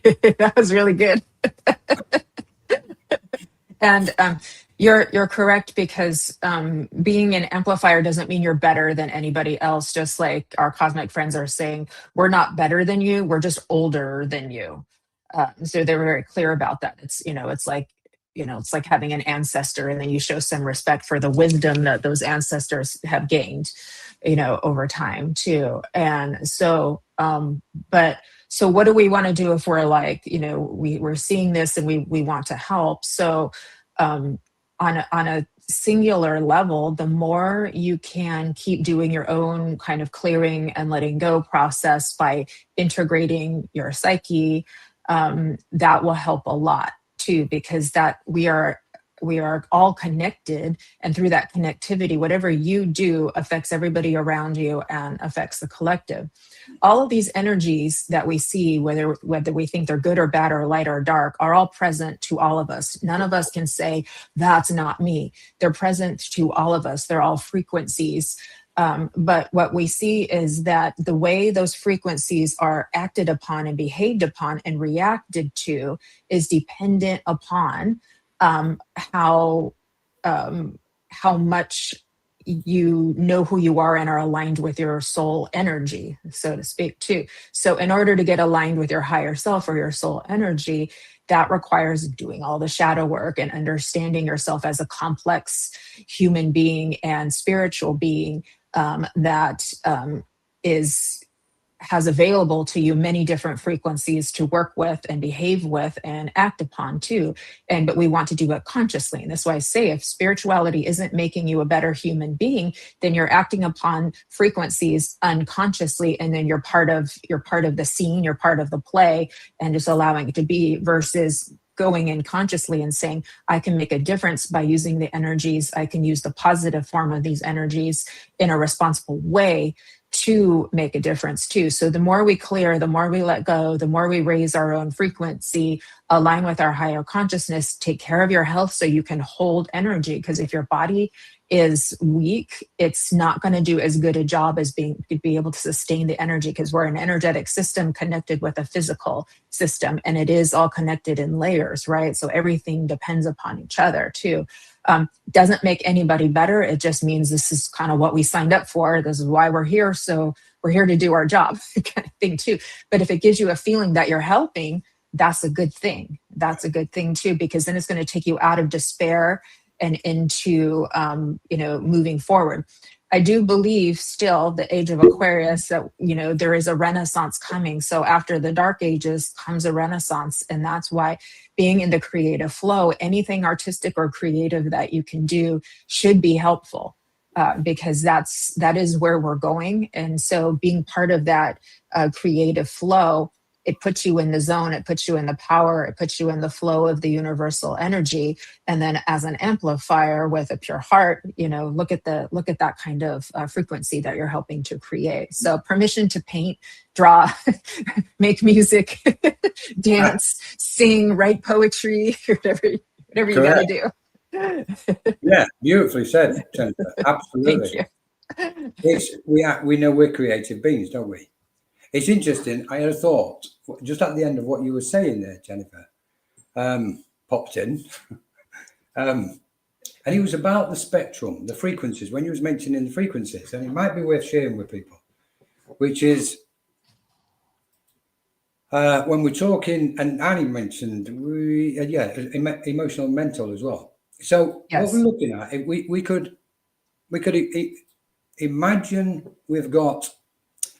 That was really good. And you're correct, because being an amplifier doesn't mean you're better than anybody else. Just like our cosmic friends are saying, we're not better than you. We're just older than you. So they were very clear about that. It's like, it's like having an ancestor, and then you show some respect for the wisdom that those ancestors have gained, over time too. And so, but so what do we want to do if we're like, we're seeing this and we want to help? So um, on a singular level, the more you can keep doing your own kind of clearing and letting go process by integrating your psyche, that will help a lot too, because that we are all connected, and through that connectivity, whatever you do affects everybody around you and affects the collective. All of these energies that we see, whether we think they're good or bad or light or dark, are all present to all of us. None of us can say that's not me. They're present to all of us. They're all frequencies. But what we see is that the way those frequencies are acted upon and behaved upon and reacted to is dependent upon how much you know who you are and are aligned with your soul energy, so to speak, too. So in order to get aligned with your higher self or your soul energy, that requires doing all the shadow work and understanding yourself as a complex human being and spiritual being, that has available to you many different frequencies to work with and behave with and act upon too. But we want to do it consciously. And that's why I say, if spirituality isn't making you a better human being, then you're acting upon frequencies unconsciously, and then you're part of the scene, you're part of the play, and just allowing it to be, versus going in consciously and saying, I can make a difference by using the energies. I can use the positive form of these energies in a responsible way to make a difference too. So the more we clear, the more we let go, the more we raise our own frequency, align with our higher consciousness, take care of your health so you can hold energy. Because if your body is weak, it's not going to do as good a job as be able to sustain the energy, because we're an energetic system connected with a physical system, and it is all connected in layers, right? So everything depends upon each other too. Doesn't make anybody better. It just means this is kind of what we signed up for. This is why we're here. So we're here to do our job, kind of thing too. But if it gives you a feeling that you're helping, that's a good thing. That's a good thing too, because then it's going to take you out of despair and into, moving forward. I do believe still, the age of Aquarius, that, there is a renaissance coming. So after the dark ages comes a renaissance. And that's why being in the creative flow, anything artistic or creative that you can do should be helpful, because that is where we're going. And so being part of that creative flow, it puts you in the zone, it puts you in the power, it puts you in the flow of the universal energy. And then as an amplifier with a pure heart, look at that kind of frequency that you're helping to create. So permission to paint, draw, make music, dance, sing, write poetry, whatever you got to do. Yeah, beautifully said, Jennifer. Absolutely. Thank you. We know we're creative beings, don't we? It's interesting. I had a thought just at the end of what you were saying there, Jennifer. Popped in, and it was about the spectrum, the frequencies. When you was mentioning the frequencies, and it might be worth sharing with people, which is when we're talking, and Annie mentioned, emotional and mental as well. So Yes. what we're looking at, we could imagine we've got,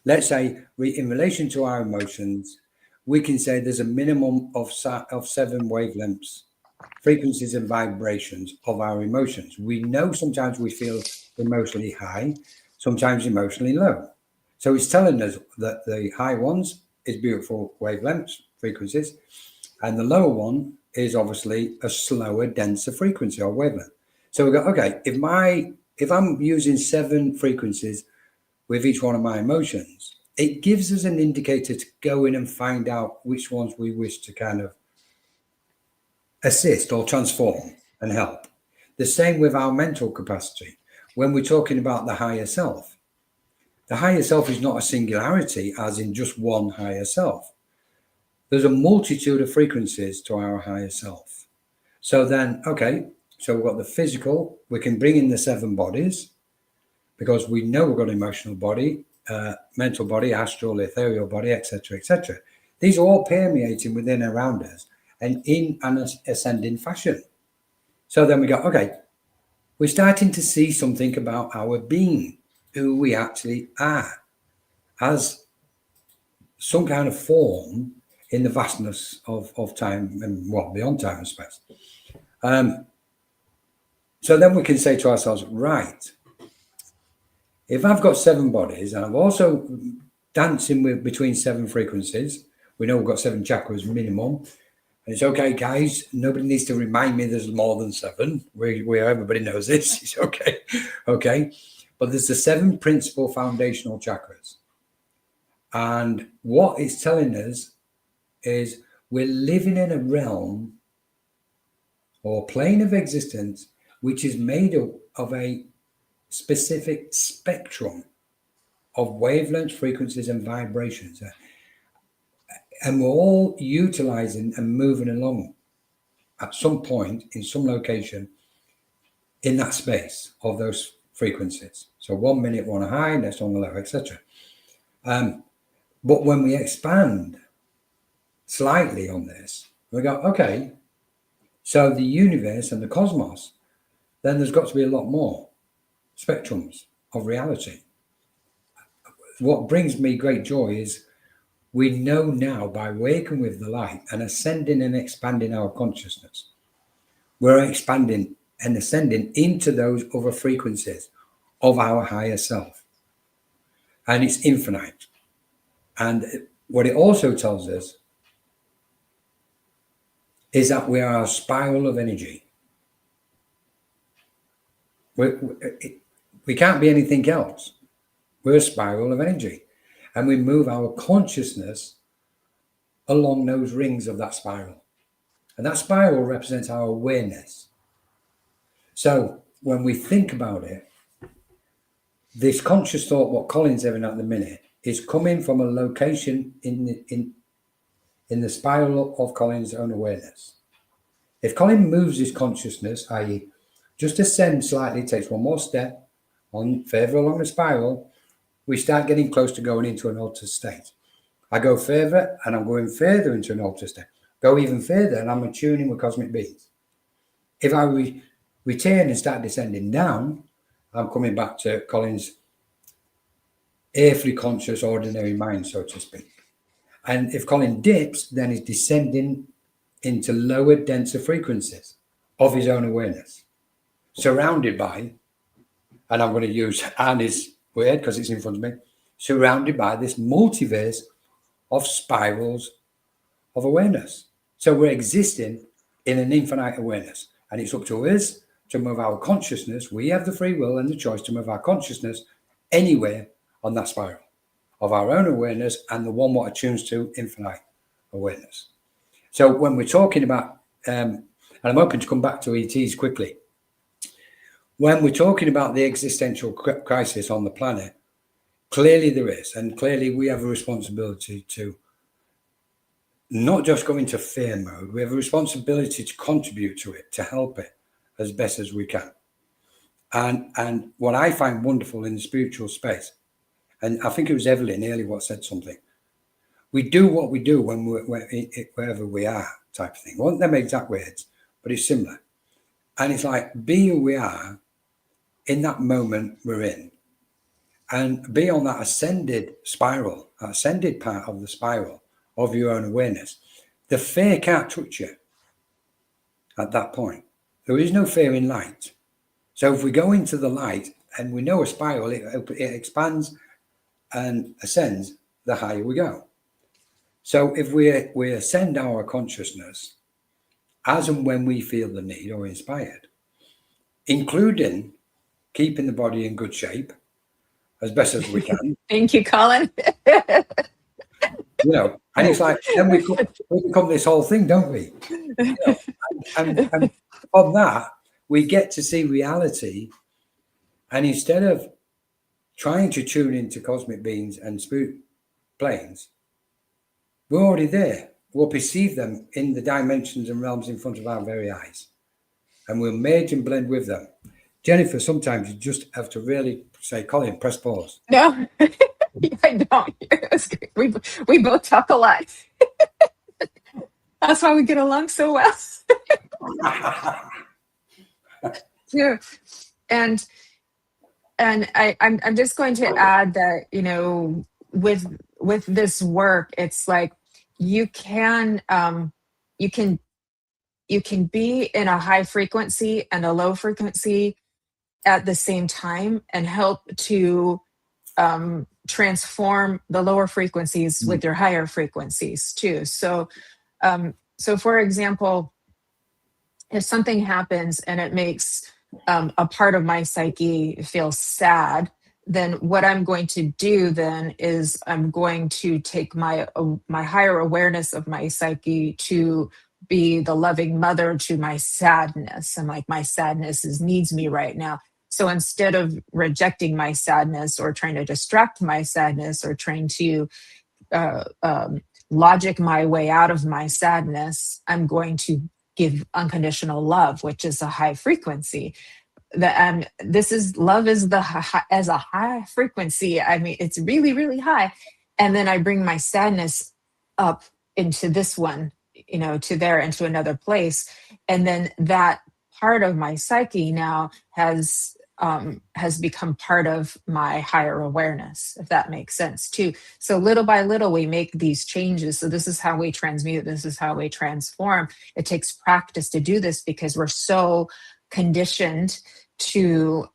let's say, in relation to our emotions, we can say there's a minimum of 7 wavelengths, frequencies and vibrations of our emotions. We know sometimes we feel emotionally high, sometimes emotionally low. So it's telling us that the high ones is beautiful wavelengths, frequencies, and the lower one is obviously a slower, denser frequency or wavelength. So we go, okay, if I'm using 7 frequencies with each one of my emotions, it gives us an indicator to go in and find out which ones we wish to kind of assist or transform and help. The same with our mental capacity. When we're talking about the higher self is not a singularity as in just one higher self. there's a multitude of frequencies to our higher self. So then, okay, so we've got the physical, we can bring in the 7 bodies because we know we've got an emotional body, mental body, astral, ethereal body, etc., etc. These are all permeating within around us and in an ascending fashion. So then we go, okay, we're starting to see something about our being, who we actually are, as some kind of form in the vastness of time and beyond time and space. So then we can say to ourselves, right, if I've got 7 bodies and I'm also dancing with between 7 frequencies, we know we've got 7 chakras minimum. And it's okay, guys. Nobody needs to remind me there's more than 7. Where everybody knows this. It's okay. Okay. But there's the 7 principal foundational chakras. And what it's telling us is we're living in a realm or plane of existence which is made of a specific spectrum of wavelengths, frequencies, and vibrations. And we're all utilizing and moving along at some point in some location in that space of those frequencies. So 1 minute, one high, next on the low, etc. But when we expand slightly on this, we go, okay, so the universe and the cosmos, then there's got to be a lot more spectrums of reality. What brings me great joy is we know now by waking with the light and ascending and expanding our consciousness, we're expanding and ascending into those other frequencies of our higher self. And it's infinite. And what it also tells us is that we are a spiral of energy. We can't be anything else. We're a spiral of energy. And we move our consciousness along those rings of that spiral. And that spiral represents our awareness. So when we think about it, this conscious thought, what Colin's having at the minute, is coming from a location in the spiral of Colin's own awareness. If Colin moves his consciousness, i.e., just ascends slightly, takes one more step on further along the spiral, we start getting close to going into an altered state. I go further and I'm going further into an altered state. Go even further and I'm attuning with cosmic beings. If I return and start descending down, I'm coming back to Colin's earthly conscious ordinary mind, so to speak. And if Colin dips, then he's descending into lower, denser frequencies of his own awareness, surrounded by, and I'm going to use Annie's word because it's in front of me, surrounded by this multiverse of spirals of awareness. So we're existing in an infinite awareness, and it's up to us to move our consciousness. We have the free will and the choice to move our consciousness anywhere on that spiral of our own awareness and the one what attunes to infinite awareness. So when we're talking about, and I'm hoping to come back to ETs quickly, when we're talking about the existential crisis on the planet, clearly there is, and clearly we have a responsibility to not just go into fear mode. We have a responsibility to contribute to it, to help it as best as we can. And what I find wonderful in the spiritual space, and I think it was Evelyn earlier what said something, we do what we do when we're wherever we are, type of thing. Wasn't them exact words, but it's similar. And it's like, be who we are in that moment we're in, and be on that ascended spiral, that ascended part of the spiral of your own awareness. The fear can't touch you at that point. There is no fear in light. So if we go into the light and we know a spiral, it expands and ascends the higher we go. So if we ascend our consciousness as and when we feel the need or inspired, including keeping the body in good shape as best as we can. Thank you, Colin. You know, and it's like, then we become this whole thing, don't we? You know, and from that, we get to see reality. And instead of trying to tune into cosmic beings and spirit planes, we're already there. we'll perceive them in the dimensions and realms in front of our very eyes. And we'll merge and blend with them. Jennifer, sometimes you just have to really say, Colin, press pause. No, I don't. We both talk a lot. That's why we get along so well. Yeah. And I'm just going to add that, you know, with this work, it's like you can you can be in a high frequency and a low frequency at the same time and help to transform the lower frequencies with your higher frequencies too. So so for example, if something happens and it makes a part of my psyche feel sad, then what I'm going to do then is I'm going to take my higher awareness of my psyche to be the loving mother to my sadness. And like, my sadness needs me right now. So instead of rejecting my sadness or trying to distract my sadness or trying to logic my way out of my sadness, I'm going to give unconditional love, which is a high frequency. This is love is as a high frequency. I mean, it's really, really high. And then I bring my sadness up into this one, you know, to there, into another place. And then that part of my psyche now has become part of my higher awareness, if that makes sense too. So little by little, we make these changes. So this is how we transmute. This is how we transform. It takes practice to do this because we're so conditioned to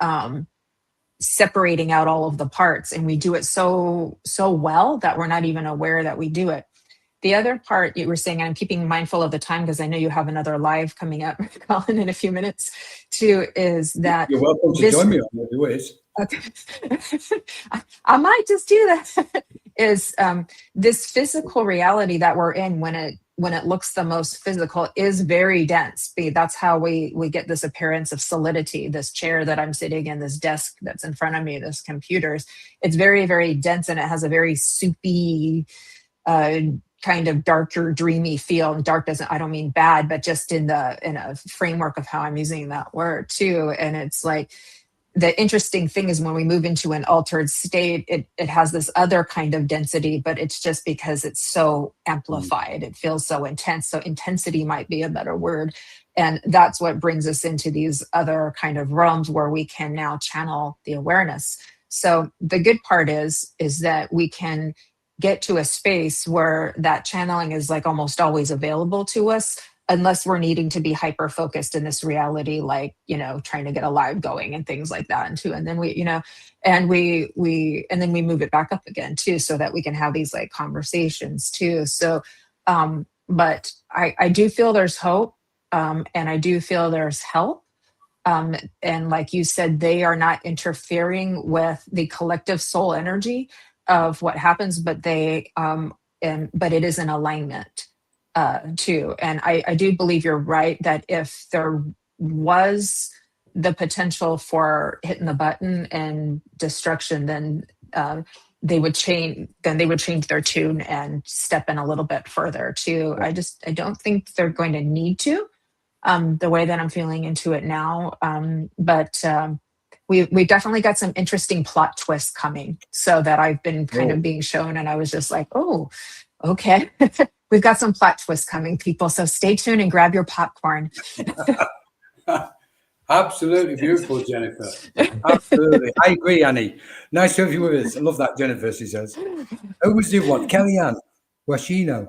separating out all of the parts, and we do it so well that we're not even aware that we do it. The other part you were saying, and I'm keeping mindful of the time because I know you have another live coming up, Colin, in a few minutes, too, is that you're welcome to join me on the ways. Okay. I might just do that. Is this physical reality that we're in when it looks the most physical is very dense. That's how we get this appearance of solidity. This chair that I'm sitting in, this desk that's in front of me, this computers, it's very, very dense, and it has a very soupy kind of darker, dreamy feel. And dark doesn't, I don't mean bad, but just in a framework of how I'm using that word too. And it's like, the interesting thing is when we move into an altered state, it has this other kind of density, but it's just because it's so amplified. It feels so intense. So intensity might be a better word. And that's what brings us into these other kind of realms where we can now channel the awareness. So the good part is that we can get to a space where that channeling is like almost always available to us, unless we're needing to be hyper focused in this reality, like, you know, trying to get a live going and things like that. And too, and then we, you know, and we then we move it back up again too, so that we can have these like conversations too. So, but I do feel there's hope, and I do feel there's help. And like you said, they are not interfering with the collective soul energy of what happens, but but it is in alignment too. And I do believe you're right that if there was the potential for hitting the button and destruction, then they would change their tune and step in a little bit further too. I don't think they're going to need to, the way that I'm feeling into it now. But we definitely got some interesting plot twists coming, so that I've been kind of being shown, and I was just like, oh, okay. We've got some plot twists coming, people. So stay tuned and grab your popcorn. Absolutely beautiful, Jennifer. Absolutely. I agree, Annie. Nice to have you with us. I love that, Jennifer, she says. Who was the one? Kellyanne Washino.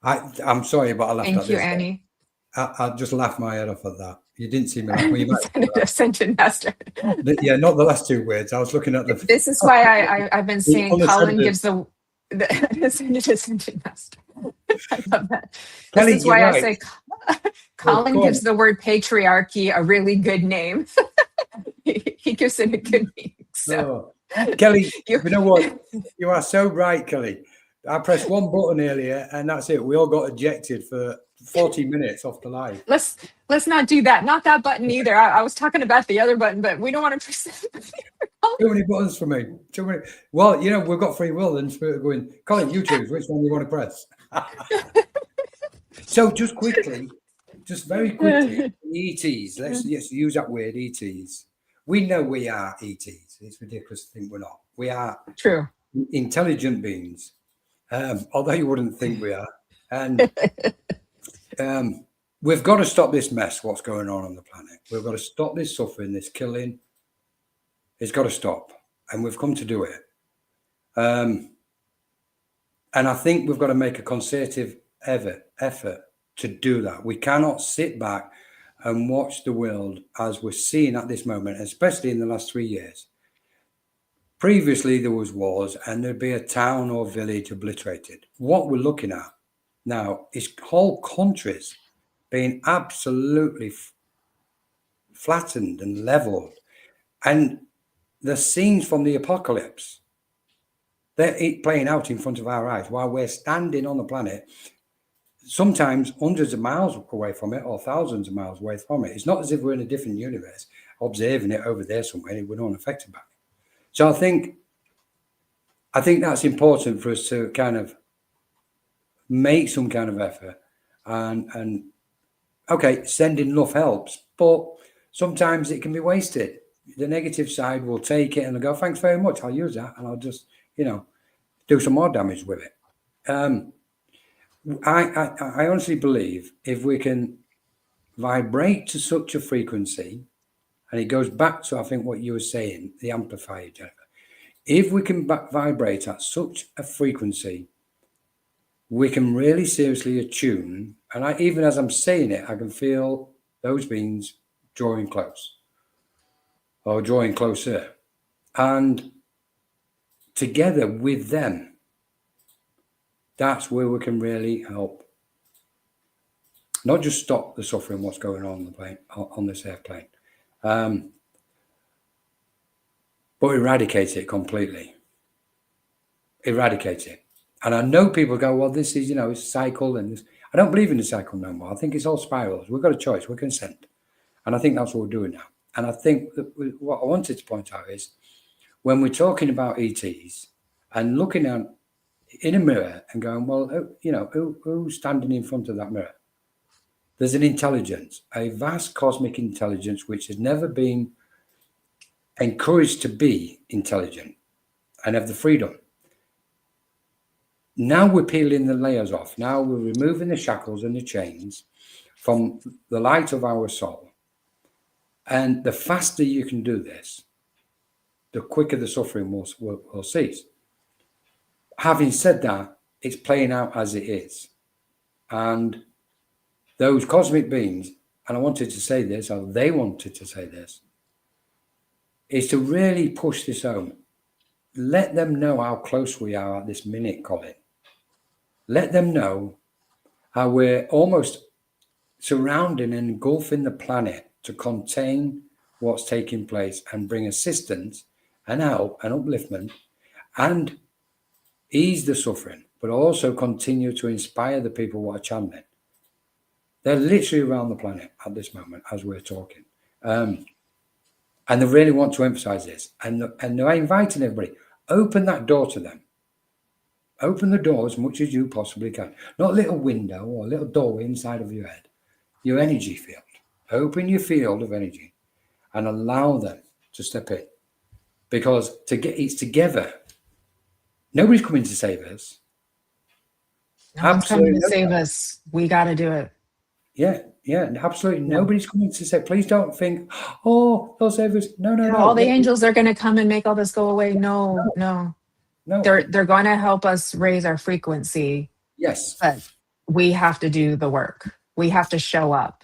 I'm sorry, but I laughed at this. Thank you, Annie. I just laughed my head off at that. You didn't see me laugh. Well, you might Ascension Master. Yeah, not the last two words. I was looking at the... This is why I've been saying Colin gives the Ascension Master. I love that. Kelly, this is why right. I say Colin gives the word patriarchy a really good name. he gives it a good name. So. Kelly, you know what? You are so right, Kelly. I pressed one button earlier, and that's it. We all got ejected for 40 minutes off the live. Let's not do that. Not that button either. I was talking about the other button, but we don't want to press. Too many buttons for me. Too many. Well, you know, we've got free will, and we're going, Colin, you choose which one you want to press. So just quickly, just very quickly, ETs. Let's use that word, ETs. We know we are ETs. It's ridiculous to think we're not. We are True. intelligent beings, although you wouldn't think we are. And we've got to stop this mess, what's going on the planet. We've got to stop this suffering, this killing. It's got to stop. And we've come to do it. And I think we've got to make a concerted effort to do that. We cannot sit back and watch the world as we're seeing at this moment, especially in the last 3 years. Previously, there was wars and there'd be a town or village obliterated. What we're looking at now is whole countries being absolutely flattened and leveled. And the scenes from the apocalypse, they're playing out in front of our eyes while we're standing on the planet, sometimes hundreds of miles away from it or thousands of miles away from it. It's not as if we're in a different universe observing it over there somewhere and we're not affected by it. So I think that's important for us to kind of make some kind of effort. And okay, sending love helps, but sometimes it can be wasted. The negative side will take it and they'll go, thanks very much, I'll use that and I'll just, do some more damage with it. I honestly believe if we can vibrate to such a frequency, and it goes back to, I think, what you were saying, the amplifier, Jennifer. If we can vibrate at such a frequency, we can really seriously attune. And even as I'm saying it, I can feel those beings drawing close or drawing closer. And together with them, that's where we can really help. Not just stop the suffering, what's going on the plane, on this airplane, but eradicate it completely. Eradicate it. And I know people go, well, this is, it's a cycle. And this. I don't believe in the cycle no more. I think it's all spirals. We've got a choice. We're consent. And I think that's what we're doing now. And I think that what I wanted to point out is when we're talking about ETs and looking at in a mirror and going, well, who's standing in front of that mirror? There's an intelligence, a vast cosmic intelligence, which has never been encouraged to be intelligent and have the freedom. Now we're peeling the layers off. Now we're removing the shackles and the chains from the light of our soul. And the faster you can do this, the quicker the suffering will cease. Having said that, it's playing out as it is. And those cosmic beings, and I wanted to say this, or they wanted to say this, is to really push this home. Let them know how close we are at this minute, Colin. Let them know how we're almost surrounding and engulfing the planet to contain what's taking place and bring assistance and help and upliftment and ease the suffering, but also continue to inspire the people who are channeling. They're literally around the planet at this moment as we're talking. And they really want to emphasize this. And they're inviting everybody, open that door to them. Open the door as much as you possibly can. Not a little window or a little doorway inside of your head. Your energy field. Open your field of energy and allow them to step in. Because it's together. Nobody's coming to save us. No one's coming to save us. We got to do it. Yeah, absolutely. Yeah. Nobody's coming to say, please don't think, oh, they'll save us. No. All the angels are going to come and make all this go away. No. They're going to help us raise our frequency. Yes. But we have to do the work. We have to show up.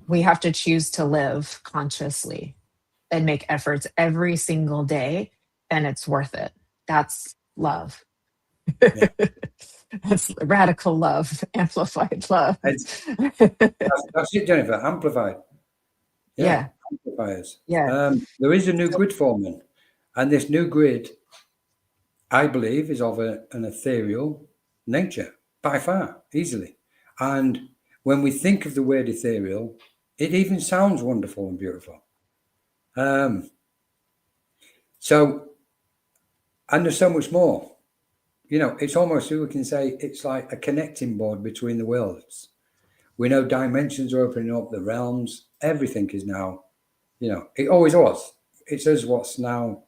We have to choose to live consciously and make efforts every single day. And it's worth it. That's love. Yeah. That's radical love, amplified love. That's it, Jennifer. Amplified. Yeah. Amplifiers. Yeah. There is a new grid forming, and this new grid, I believe, is of an ethereal nature by far, easily. And when we think of the word ethereal, it even sounds wonderful and beautiful. So, and there's so much more. you know, it's almost, we can say it's like a connecting board between the worlds. We know dimensions are opening up, the realms, everything is now, you know, it always was. It's us what's now,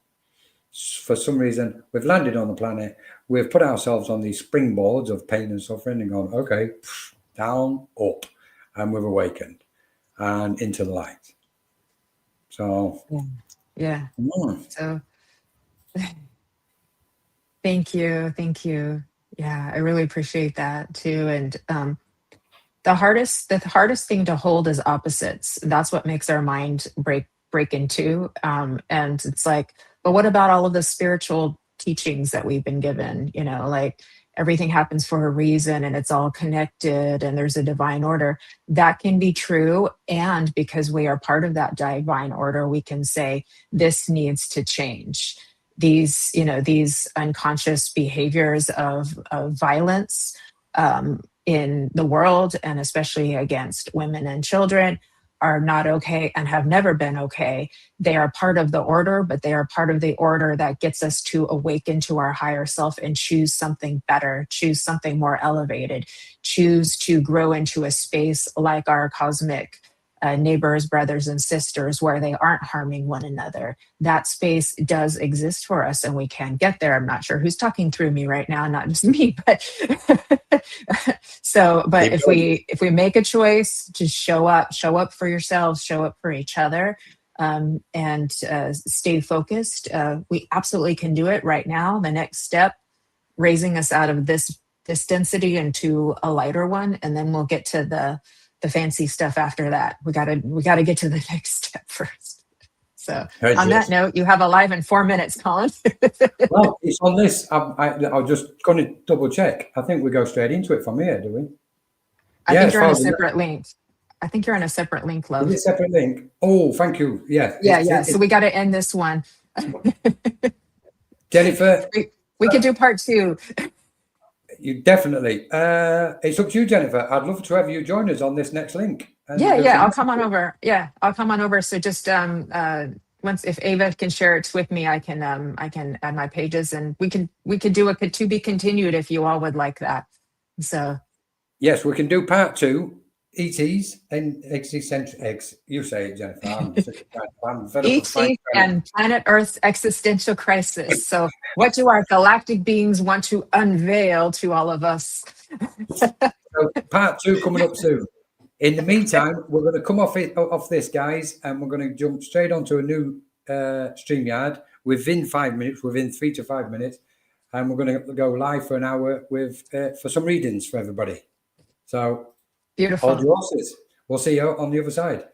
for some reason, we've landed on the planet, we've put ourselves on these springboards of pain and suffering and gone, okay, down, up, and we've awakened and into the light. So, yeah. So thank you. Yeah, I really appreciate that too. And the hardest thing to hold is opposites. That's what makes our mind break into. And it's like, but what about all of the spiritual teachings that we've been given? You know, like everything happens for a reason and it's all connected and there's a divine order. That can be true. And because we are part of that divine order, we can say this needs to change. These unconscious behaviors of violence, in the world, and especially against women and children, are not okay and have never been okay. They are part of the order, but they are part of the order that gets us to awaken to our higher self and choose something better, choose something more elevated, choose to grow into a space like our cosmic neighbors, brothers, and sisters, where they aren't harming one another. That space does exist for us and we can get there. I'm not sure who's talking through me right now, not just me, but but if we make a choice to show up for yourselves, show up for each other, and stay focused, we absolutely can do it right now. The next step, raising us out of this density into a lighter one, and then we'll get to the fancy stuff after that. We gotta get to the next step first. So on that note, you have a live in 4 minutes, Colin. Well, it's on this. I'm just going to double check. I think we go straight into it from here, do we? I think you're on a separate link. I think you're on a separate link, love. Is it a separate link? Oh, thank you. Yeah. Yeah. So we got to end this one. Jennifer. We could do part 2. You definitely. It's up to you, Jennifer. I'd love to have you join us on this next link. Yeah. I'll come on over. Yeah, I'll come on over. So just once, if Ava can share it with me, I can add my pages, and we could do a to be continued if you all would like that. So yes, we can do part 2. ETs and existential eggs. You say it, Jennifer. I'm fed up with ET and planet Earth's existential crisis. So what do our galactic beings want to unveil to all of us? So part 2 coming up soon. In the meantime, we're going to come off this, guys, and we're going to jump straight onto a new StreamYard within 5 minutes, within 3 to 5 minutes, and we're going to go live for an hour with for some readings for everybody. So beautiful. Hold your horses. We'll see you on the other side.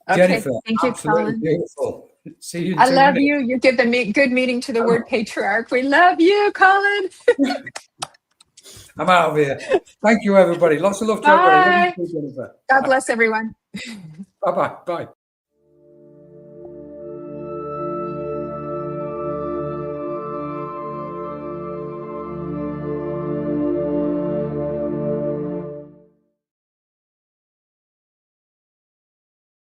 Okay, Jennifer, thank you, Colin. Beautiful. See you. I love you. You give the good meaning to the word patriarch. We love you, Colin. I'm out of here. Thank you, everybody. Lots of love to everybody. God bless everyone. Bye-bye. Bye.